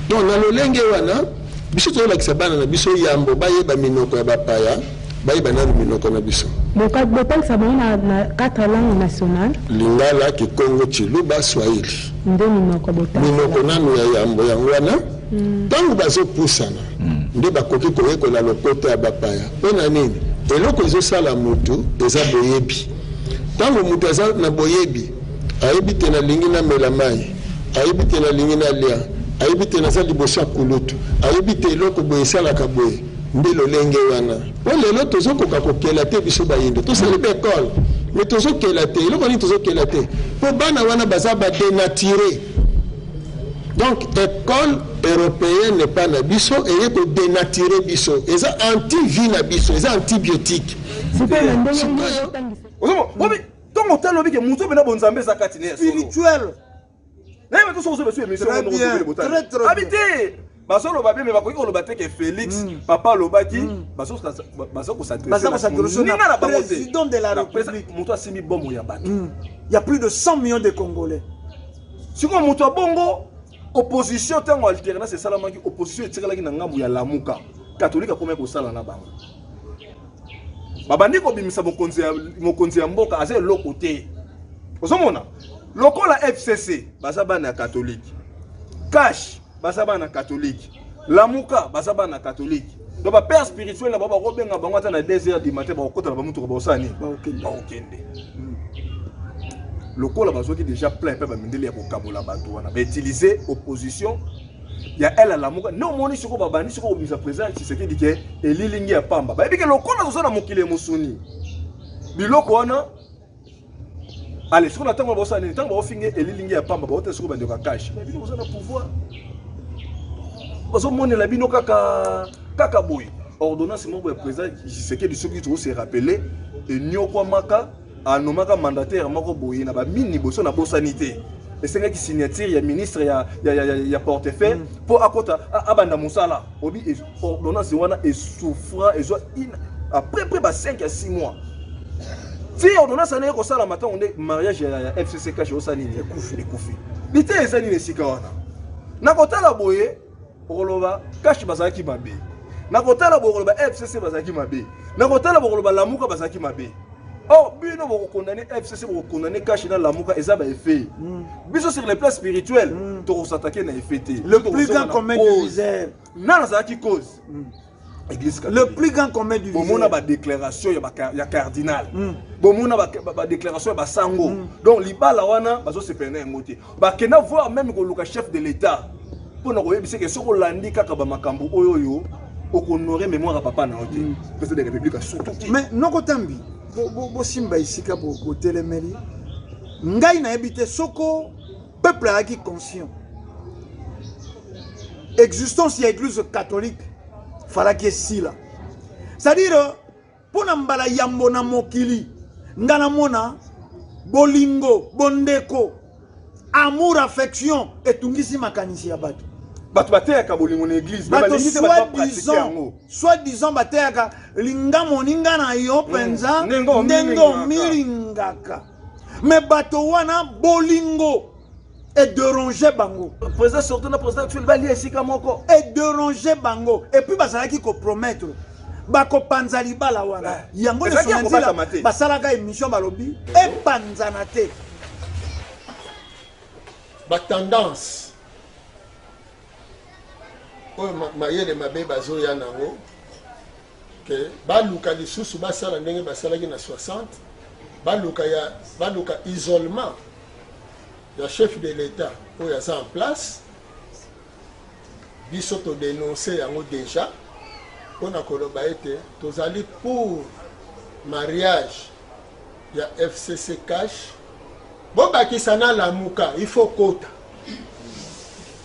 donc na lolenge wana biso tozolakisa bana na biso yambo bayeba minoko ya bapaya bayeba nanu minoko na biso bopekisa bango na 4 langues nationales lingala kikongo chiluba swahili nde minoko botala minoko nanu ya yambo yango wana ntango bazopusana nde bakoki koyekola lokoto ya bapaya mpo na nini eloko ezosala mutu eza boyebi ntango mutu aza na boyebi ayebi te nalingi namela mai ayebi te nalingi nalia ayebi te naza liboso ya kulutu ayebi te eloko boye esalaka boye nde lolenge wana po lelo tozokoka kokela te biso bayinde tosali baekole mais tozokela te eloko nini tozokela te mpo bana wana baza badenature donc école européenne n'est pas na biso eye kodenature biso eza anti-vie na biso eza antibiotique donc otalobi ke mutu bena bonzambe eza kati ne spirituel. naye bato sokozo besu émission habité basolo babe me bakoki koloba te ke Félix papa lobaki baso s'adresser na président de la République mutu asimi bomo ya bato il y a plus de 100 millions de Congolais siko mutu bongo opposition tango alternance esalamaki opposition etikalaki na ngambu ya lamuka katolika komeka kosala na bango babandi kobimisa mokonzi ya mboka aza eloko te ozomona lokola FCC baza bana ya catholique cash baza bana catholique lamuka baza bana catholique donc ba père spirituel na baba kobenga bango ata na 2h du matin ba kokota ba mutu ko bosani ba okende lokola bazoki déjà plein pe ba mindeli ya kokabola bato wana ba utiliser opposition ya elle la muka no moni siko babani siko misa président Tshisekedi ke elilingi ya pamba ba ebike lokola zozana mokile musuni biloko wana allez siko na tango bosani ni tango ofinge elilingi ya pamba ba ote siko bande ka cash mais bino bozana pouvoir bazo moni la bino kaka boy ordonnance mo ba président Tshisekedi soki tu se rappeler et nyoko maka anomaka mandataire moko boy na ba mini boso na bosanité esengaki signature ya ministre ya portefeuille pour akota abanda musala obi ordonnance wana esouffra ezwa après ba 5 à 6 mois si ordonnance na ko sala matin onde mariage ya FCC cash osali ni ekufi bité ezali ne sika wana na kotala boye okoloba cash bazaki mabe na kotala boye okoloba FCC bazaki mabe na kotala boye okoloba lamuka bazaki mabe. Oh, bino vous condamnez FCC, vous condamnez cash dans la mouka et ça va effet. Biso sur le plan spirituel, tu s'attaquer na effet. Le plus grand commun du misère. Non, ça qui cause. Le plus grand commun du misère. Bon, on a une déclaration, il y a cardinal. Bon, on a une déclaration, il y a sango. Donc, l'ibala wana, baso se peine un moté. Bah, kena voir même que le chef de l'État. Pour nous dire que ce qu'on l'a dit, kaka ba makambo oyoyo, honorer mémoire à papa na oti. Président de la République surtout. Mais non kotambi. Bo simba isika bo telemeli ngai na habité soko peuple a qui conscient existence ya église catholique fala ki sila c'est-à-dire pour na mbala yambo na mokili ngana mona bolingo bondeko amour affection etungisi makanisi ya bato bato bateyaka bolingo na église soi-disant bateyaka linga moninga na yo penza ndengo milingaka mais bato wana bolingo et déranger bango président sortant na président actuel bali esika moko et déranger bango et puis bazalaki ko promettre bako panza libala wana yango ne sonanzila basalaka émission balobi e panzana te ba tendance mayele mabe bazoya nango ke baluka lisusu basala ndenge basalaki na 60 baluka isolement ya chef de l'État oyo aza en place biso to dénoncer yango déjà mpona koloba ete tozali pour mariage ya FCC cash bobakisa na lamuka il faut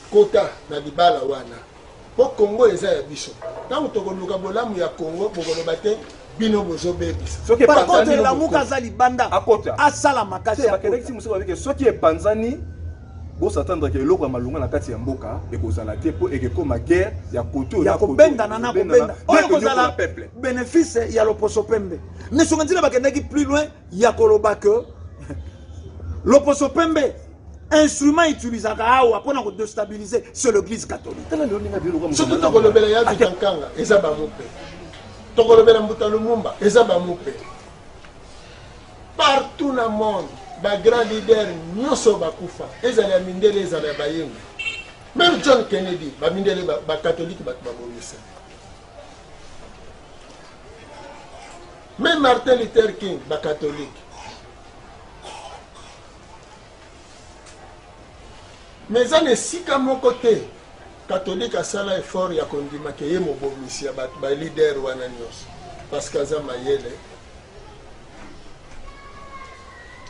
kota na libala wana po Congo eza ya biso ntango tokoluka bolamu ya Congo bokoloba te bino bozobebisa par contre lamuka aza libanda asala makasi soki epanzani Bon s'attendre que eloko malunga na kati ya mboka ekozala te po ekekoma guerre ya koto ya kobenda na kobenda oyo kozala bénéfice ya loposo pembe nesonga nzila bakendaki plus loin ya koloba que loposo pembe instrument utilisaka awa mpona kodestabiliser sur l'église catholique surtout tokolobela ya bitankanga eza bamupe tokolobela mbuta lumumba eza bamupe partout na monde grand leader nyonso bakufa ezali ya mindele ezali ya bayengo même John Kennedy bamindele bakatholike bato babomisa même Martin Luther King bakatholike mais eza na esika moko te katholike asala effort ya kondimaka ye mobomisi ya bato balider wana nyonso parce que aza mayele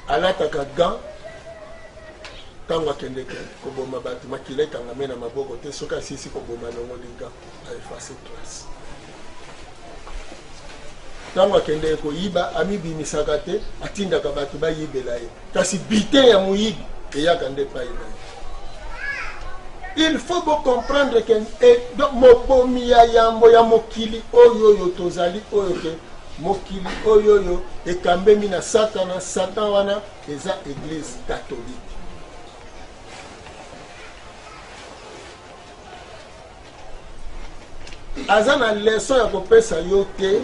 alataka gant ntango akendeke koboma bato makila ekangame na maboko te soki asisi koboma nongoli gant aefase trace ntango akendeke koyiba amibimisaka te atindaka bato bayibela ye kasi bite ya moyibi eyaka nde pai na ye. Il faut comprendre que mobomi ya yambo ya mokili oyo tozali oyo ke mokili oyo ekambemi na satan wana eza église catholique. Aza na leçon ya kopesa yo te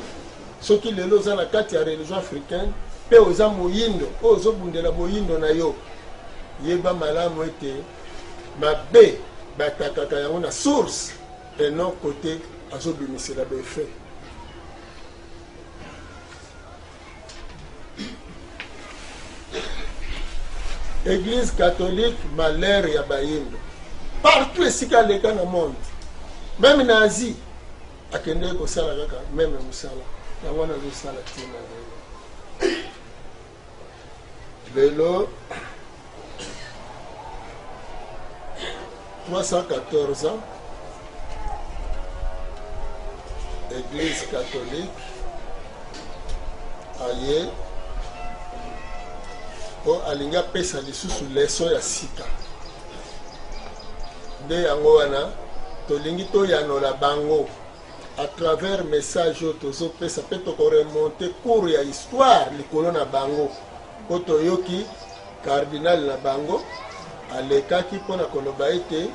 soki lelo oza na kati ya religion africaine pe oza moyindo oyo ozobundela moyindo na yo yeba malamu ete mabe batakaka yango na source et non côté azobimisela befe. Église catholique malheur ya bayindo partout esika leka na monde même na Asie akende kosala kaka même musala yango na zosala tina lelo 314 ans Église catholique aye po alingi apesa lisusu leso ya sika nde yango wana tolingi toyanola bango à travers message oyo tozopesa mpe tokoremonte cours ya histoire likolo na bango po toyoki cardinal na bango alekaki mpona koloba ete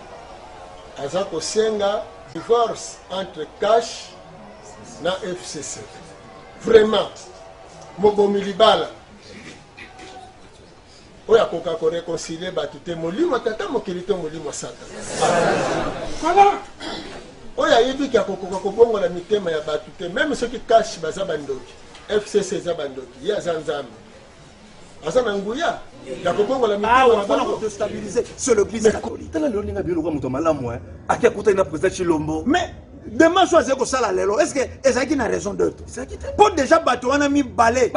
aza kosenga divorce entre cash na FCC vraiment mobomi libala oyo akoka koreconcilie bato te molimo tata mokili te molimo satan voilà oyo ayebiki akokoka kobongola mitema ya bato te même soki cash baza bandoki FCC eza bandoki ye aza nzambe aza na nguya ya kobongola mitema mpona kodestabiliser sur l'église catholique tala lelo ninga bioloka moto malamu aki akutani na président Chilombo mais demain soir azali kosala lelo est ce que ezalaki na raison d'être mpo déjà bato wana mibale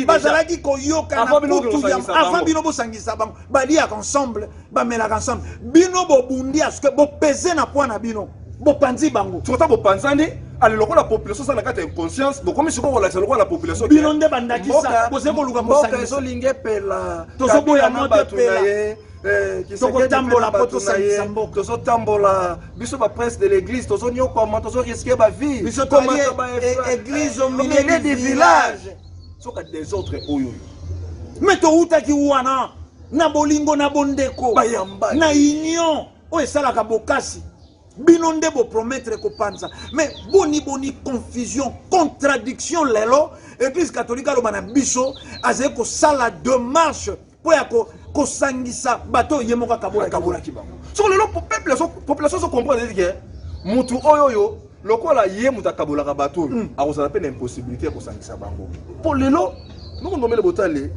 bazalaki koyokana kutu avant bino bosangisa bango baliaka ensemble bamelaka ensemble bino bobundi aske bopese na poids na bino bopanzi bango sokota bopanzani ale lokola population sana kati ya inconscience bokomi siko kolakisa lokola la population bino nde bandakisa bozali koluka mboka ezolingi epela tozoboyana tepela tokotambola po tosangisa mboka tozotambola biso bapresse de l'église tozonyokama tozoriske bavie biso toali église au milieu du village soka désordre oyo mais toutaki wana na bolingo na bondeko na union oyo esalaka bokasi bino nde bopromettre kopanza mais boni confusion contradiction lelo église catholique aloba na biso azali kosala démarche po ya kosangisa bato ye moko akabolaki bango soko lelo population so comprendre ke mutu oyo lokola ye mutu akabolaka bato oyo akozala mpe na impossibilité ya kosangisa bango mpo lelo nokondomele botale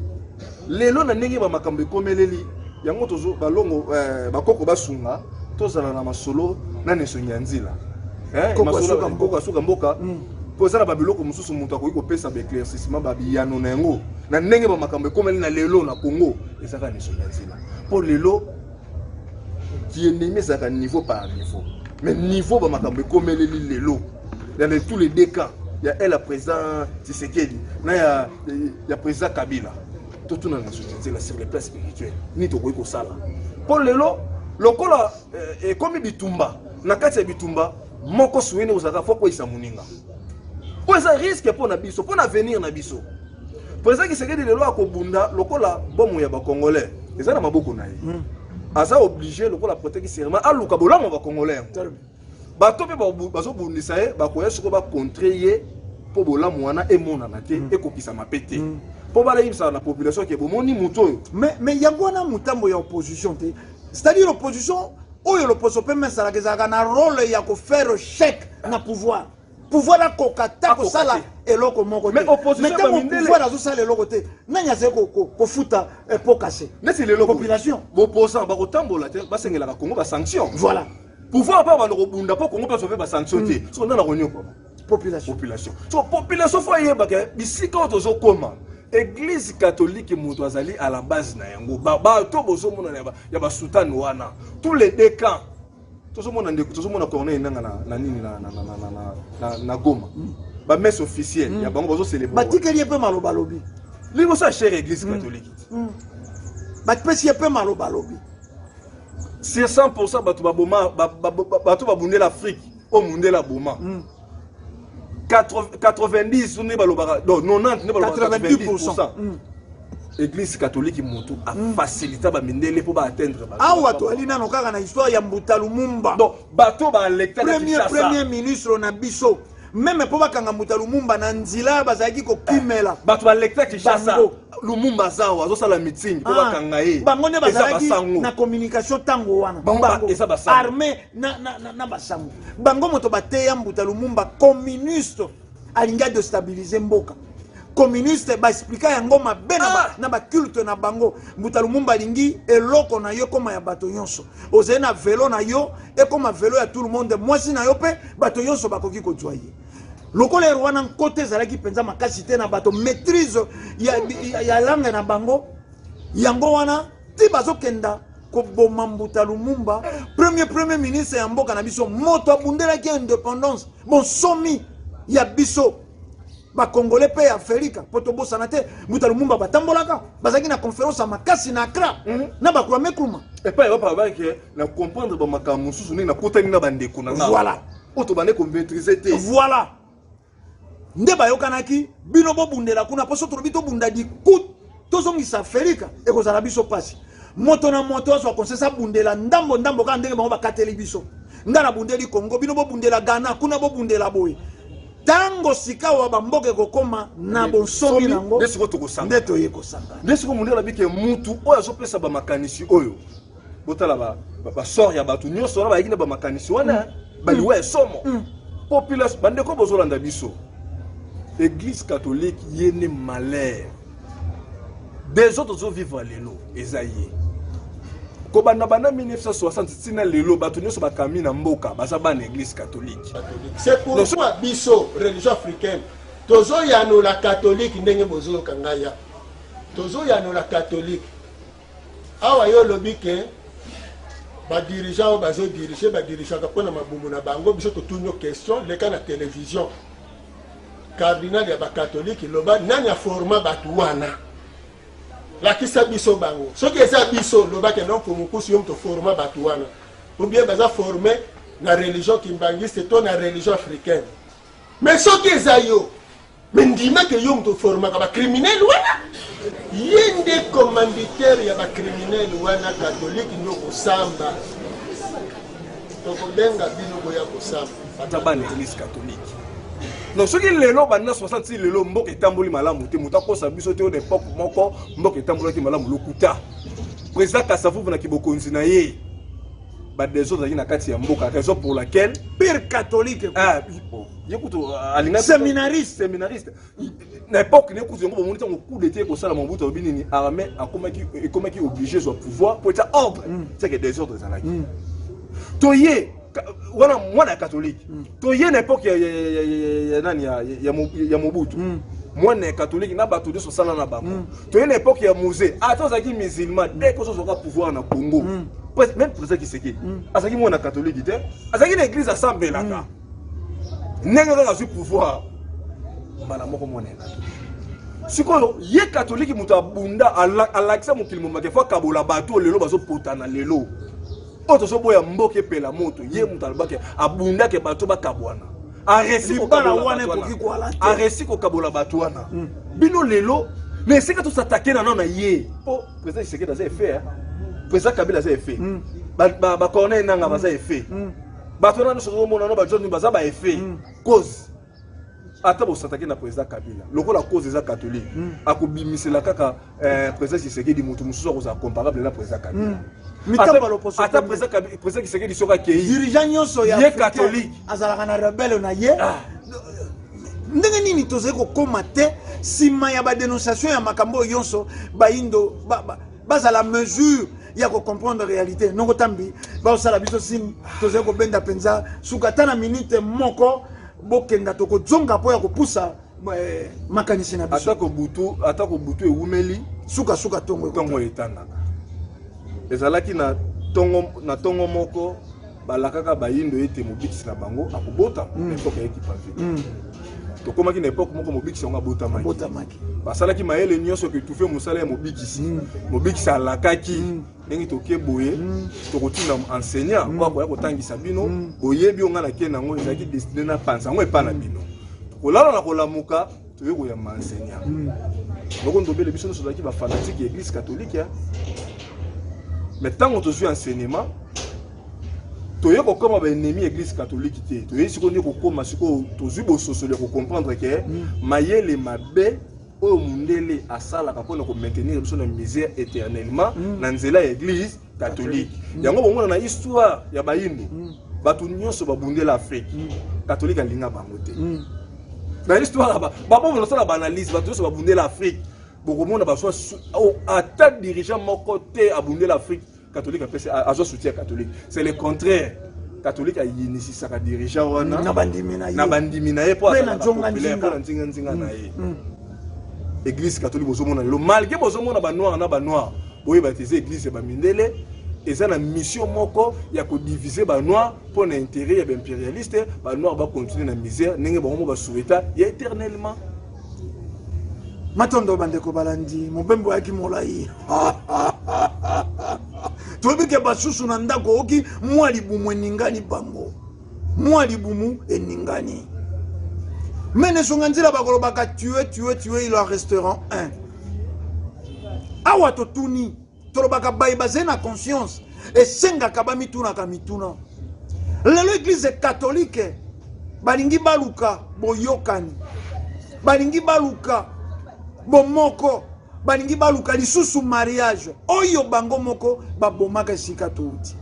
lelo na ndenge bamakambo ekomeleli yango tozo balongo bakoko basunga tozala na masolo na nesongi ya nzila masolo asuka mboka po eza na babiloko mosusu moto akoki kopesa baéclaircissement babiyano na yango na ndenge bamakambo ekomeli na lelo na Congo ezaka nesongi ya nzila mpo lelo kiendemi ezalaka niveau par niveau mais niveau bamakambo ekomeleli lelo dans tous les deux cas ya elle président Tshisekedi na ya président Kabila totuna na soutien nzela sur les plans spirituels ni tokoki kosala pour lelo lokola ekomi bitumba na kati ya bitumba moko suine ozaka fo ko isa muninga po eza risque pour na biso pour na venir na biso président Tshisekedi lelo akobunda lokola bomo ya ba congolais eza na maboko na ye aza obligé lokola protéger serment aluka bolamo ba congolais bato pe bazo bundisa ye bakoya soko ba contrer ye po bolamo wana emona na te ekokisa mapete po bala yimsa na population ke bomoni muto mais yango wana mutambo ya opposition te c'est-à-dire l'opposition oyo l'opposition peut mettre ça la na rôle ya ko faire chèque na pouvoir la kokata ko sala eloko moko mais opposition ba mindele pouvoir azo sala eloko te nanya ze ko futa po cacher nesi lelo population boposa ba kotambola te basengela ka Congo ba sanction voilà pouvoir pas ba robunda po Congo pa sauver ba sanction te so na ronyo ko population so population faut yeba ke bisika ozo koma Église catholique moto azali à la base na yango ba to bozo mona ya ba sultan wana tous les deux camps tozo mona ndeko tozo mona corner nanga na nini na Goma ba messe officielle ya bango bozo célébrer ba tikeli pe maloba lobi libo sa chère église catholique ba pesi pe maloba lobi c'est 100% batu ba boma batu ba bundela l'Afrique au mundela boma 90 on est balobara non 90 ne balobara 90%. Église catholique moto a facilité ba mindele pour ba atteindre ba awa to alina no kaka na histoire ya Mbuta Lumumba donc bato ba lecteur premier ministre na biso même pour ba kanga Mbuta Lumumba na nzila bazaki ko kimela bato ba lecteur Kinshasa Lumumba zawa azo sala meeting pour ba kanga ye bango ne bazaki na communication tango wana bango armée na basango bango moto bateya Mbuta Lumumba communiste alinga de stabiliser mboka communiste ba expliquer yango mabe na ba culte na bango Mbuta Lumumba lingi eloko na yo koma ya bato nyonso ozena na vélo na yo e koma vélo ya tout le monde moi si na yo pe bato nyonso bakoki ko joyer lokola Rwanda côté zalaki penza makasi te na bato maîtrise ya langue na bango yango wana ti bazokenda ko boma Mbuta Lumumba premier ministre ya mboka na biso moto abundela ki indépendance bon somi ya biso ba congolais pe Afrika poto bosana te Mbuta Lumumba batambolaka bazaki na conférence à makasi na Accra na ba kwa mekruma et pas va pas que na comprendre ba makamu susu na kotani na bandeko na voilà auto bande ko maîtriser te voilà nde bayokanaki bino bobundela kuna poso to bito bunda di kut tozongisa Afrika e ko zala biso pasi moto na moto aso konsesa bundela ndambo ka ndenge bango bakateli biso ngana bundeli Congo bino bobundela Ghana kuna bobundela boye tango sikawa bamboke kokoma na bonsomi nango ndesiko tokosanga ndeto yekosanga ndesiko mundela bike mutu oyo azopesa ba makanisi oyo botala ba sort ya batu nyonso na ba yikina ba makanisi wana baliwe somo population bandeko bozolanda biso Église catholique yene malheur des autres vivre lelo ezaye ko bana 1960 tina lelo batu nyonso bakami na mboka baza bana Église catholique c'est pourquoi biso religion africaine tozo yano la catholique ndenge bozo kangaya tozo yano la catholique awa yo lobike ba dirigeant bazo diriger ba dirigeant ka pona mabumbu na bango biso to tunyo question le kana télévision cardinal ya ba catholique loba nani a forma batu wana la kisa biso bango soki eza biso loba ke non pour mukusu yom to forma batu wana ou bien baza formé na religion kimbangiste to na religion africaine mais soki eza yo mais ndima ke yom to forma ka ba criminel wana yende commanditaire ya ba criminel wana catholique no kosamba to kobenga bino boya kosamba ata bana Église catholique non soki lelo bana 60 lelo mboka etamboli malamu te muta kosa biso te de époque moko mboka etamboli ki malamu lokuta président Kasavubu na kibokonzi na ye ba des autres na kati ya mboka raison pour laquelle pire catholique yekuto alinga séminariste na époque ne kuzo ngo monita ngo coup d'état ko sala Mobutu obinini armée akomaki obligé sur pouvoir pour être ordre c'est que des ordres zanaki toye wana mwana catholique toye na époque ya nani ya Mobutu mwana catholique na bato de sala na bango toye na époque ya musée atozaki musulman dès que sozoka pouvoir na Congo même pour ça qui c'est qui azaki mwana catholique te azaki na église asambelaka ndenge kaka zwi pouvoir mbala moko mwana catholique sikoyo ye catholique muto abunda alakisa mokili momake fo kabola bato lelo bazopotana lelo oto so boya mboke pela moto ye muto albake abunda ke bato bakabwana aresi ko kabola bato wana bino lelo mais c'est que tout s'attaquer na ye po président Tshisekedi za fait président Kabila za fait ba corner nanga ba za fait bato na so mona no ba John ba za ba fait cause ata bo s'attaquer na président Kabila loko la cause des catholiques akobimisela kaka président Tshisekedi mutu mususu ko za comparable na président Kabila ata président Tshisekedi soka ke dirigeant nyonso ya catholique azalaka na rebelle na ye ndenge nini toze ko komate sima ya ba dénonciation ya makambo yonso baindo baza la mesure ya ko comprendre réalité nongo tambi ba osala biso sim toze ko benda penza sukata na minute moko bokenda toko zonga po ya ko pusa makanisi na biso atako butu ewumeli suka tongo etandaka ezalaki na tongo moko balakaka baindo ete mobikisi na bango akobota epoke ekipa vite tokomaki na epoke moko mobikisi yango abotamaki basalaki mayele nyonso ke tufe mosala ya mobikisi alakaki ndenge toke boye tokotina enseignant kwa koya kotangisa bino boyebi onga na ke nango ezalaki destiné na pansa yango epa na bino kolala na kolamuka toye koyamba enseignant loko ndobele biso nyonso tozalaki bafanatique ya église catholique mais ntango tozwi enseignement toye kokoma baennemi église catholique te toye sikoyo nde kokoma sikoyo tozwi bososoli ya kocomprendre ke mayele mabe oyo mundele asalaka mpona komaintenir biso na misère éternellement na nzela ya église catholique yango bomona na histoire ya bayindo bato nyonso babundela afrique catholique alinga bango te na histoire babomona osala baanalyse bato nyonso babundela afrique bokomona baswa ata dirigeant moko te abundela afrique catholique a soutien catholique c'est le contraire catholique a initié sa dirigeant wana na bandimi na ye po na nzinga na ye église catholique bozomona lelo malgré bozomona ba noir boye batize église ba mindele eza na mission moko ya ko diviser ba noir pour l'intérêt ya ba impérialiste ba noir ba continuer na misère ndenge bango ba souhaita ya éternellement matondo bandeko balandi mobembo yaki molai tobike basusu na ndako oki mwa libumu eningani bango mwa libumu eningani mene songa nzela bakolobaka tuer il en resteront un awa totuni tolobaka bayi baze na conscience esengaka bamitunaka mituna lelo église catholique balingi baluka boyokani balingi baluka bomoko balingi baluka lisusu mariage oyo bango moko babomaka esika touti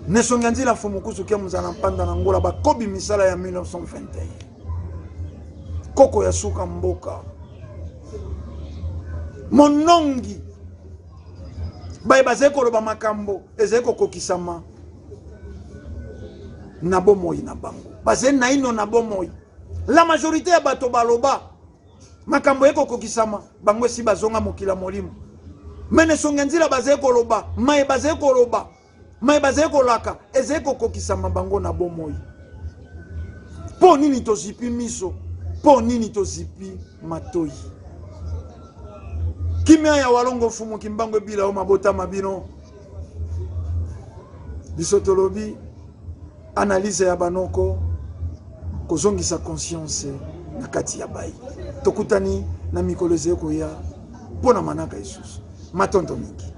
nesonga nzela fumukusu kia muzana mpanda na ngola bakobi misala ya 1921 koko ya suka mboka monongi baye bazali koloba makambo ezali kokokisama na bomoi na bango bazali naino na bomoi la majorité ya bato baloba makambo ekokokisama bango esi bazonga mokila molimo mene songa nzila bazali koloba maye bazali koloba maye bazali kolaka ezali kokokisama bango na bomoi po nini tozipi miso po nini tozipi matoi kimia ya walongo fumu kimbango ebila o mabota mabino biso tolobi analyse ya banoko kozongisa conscience na kati ya bai tokutani na mikolo ezeko ya pona manaka isusu matondo mingi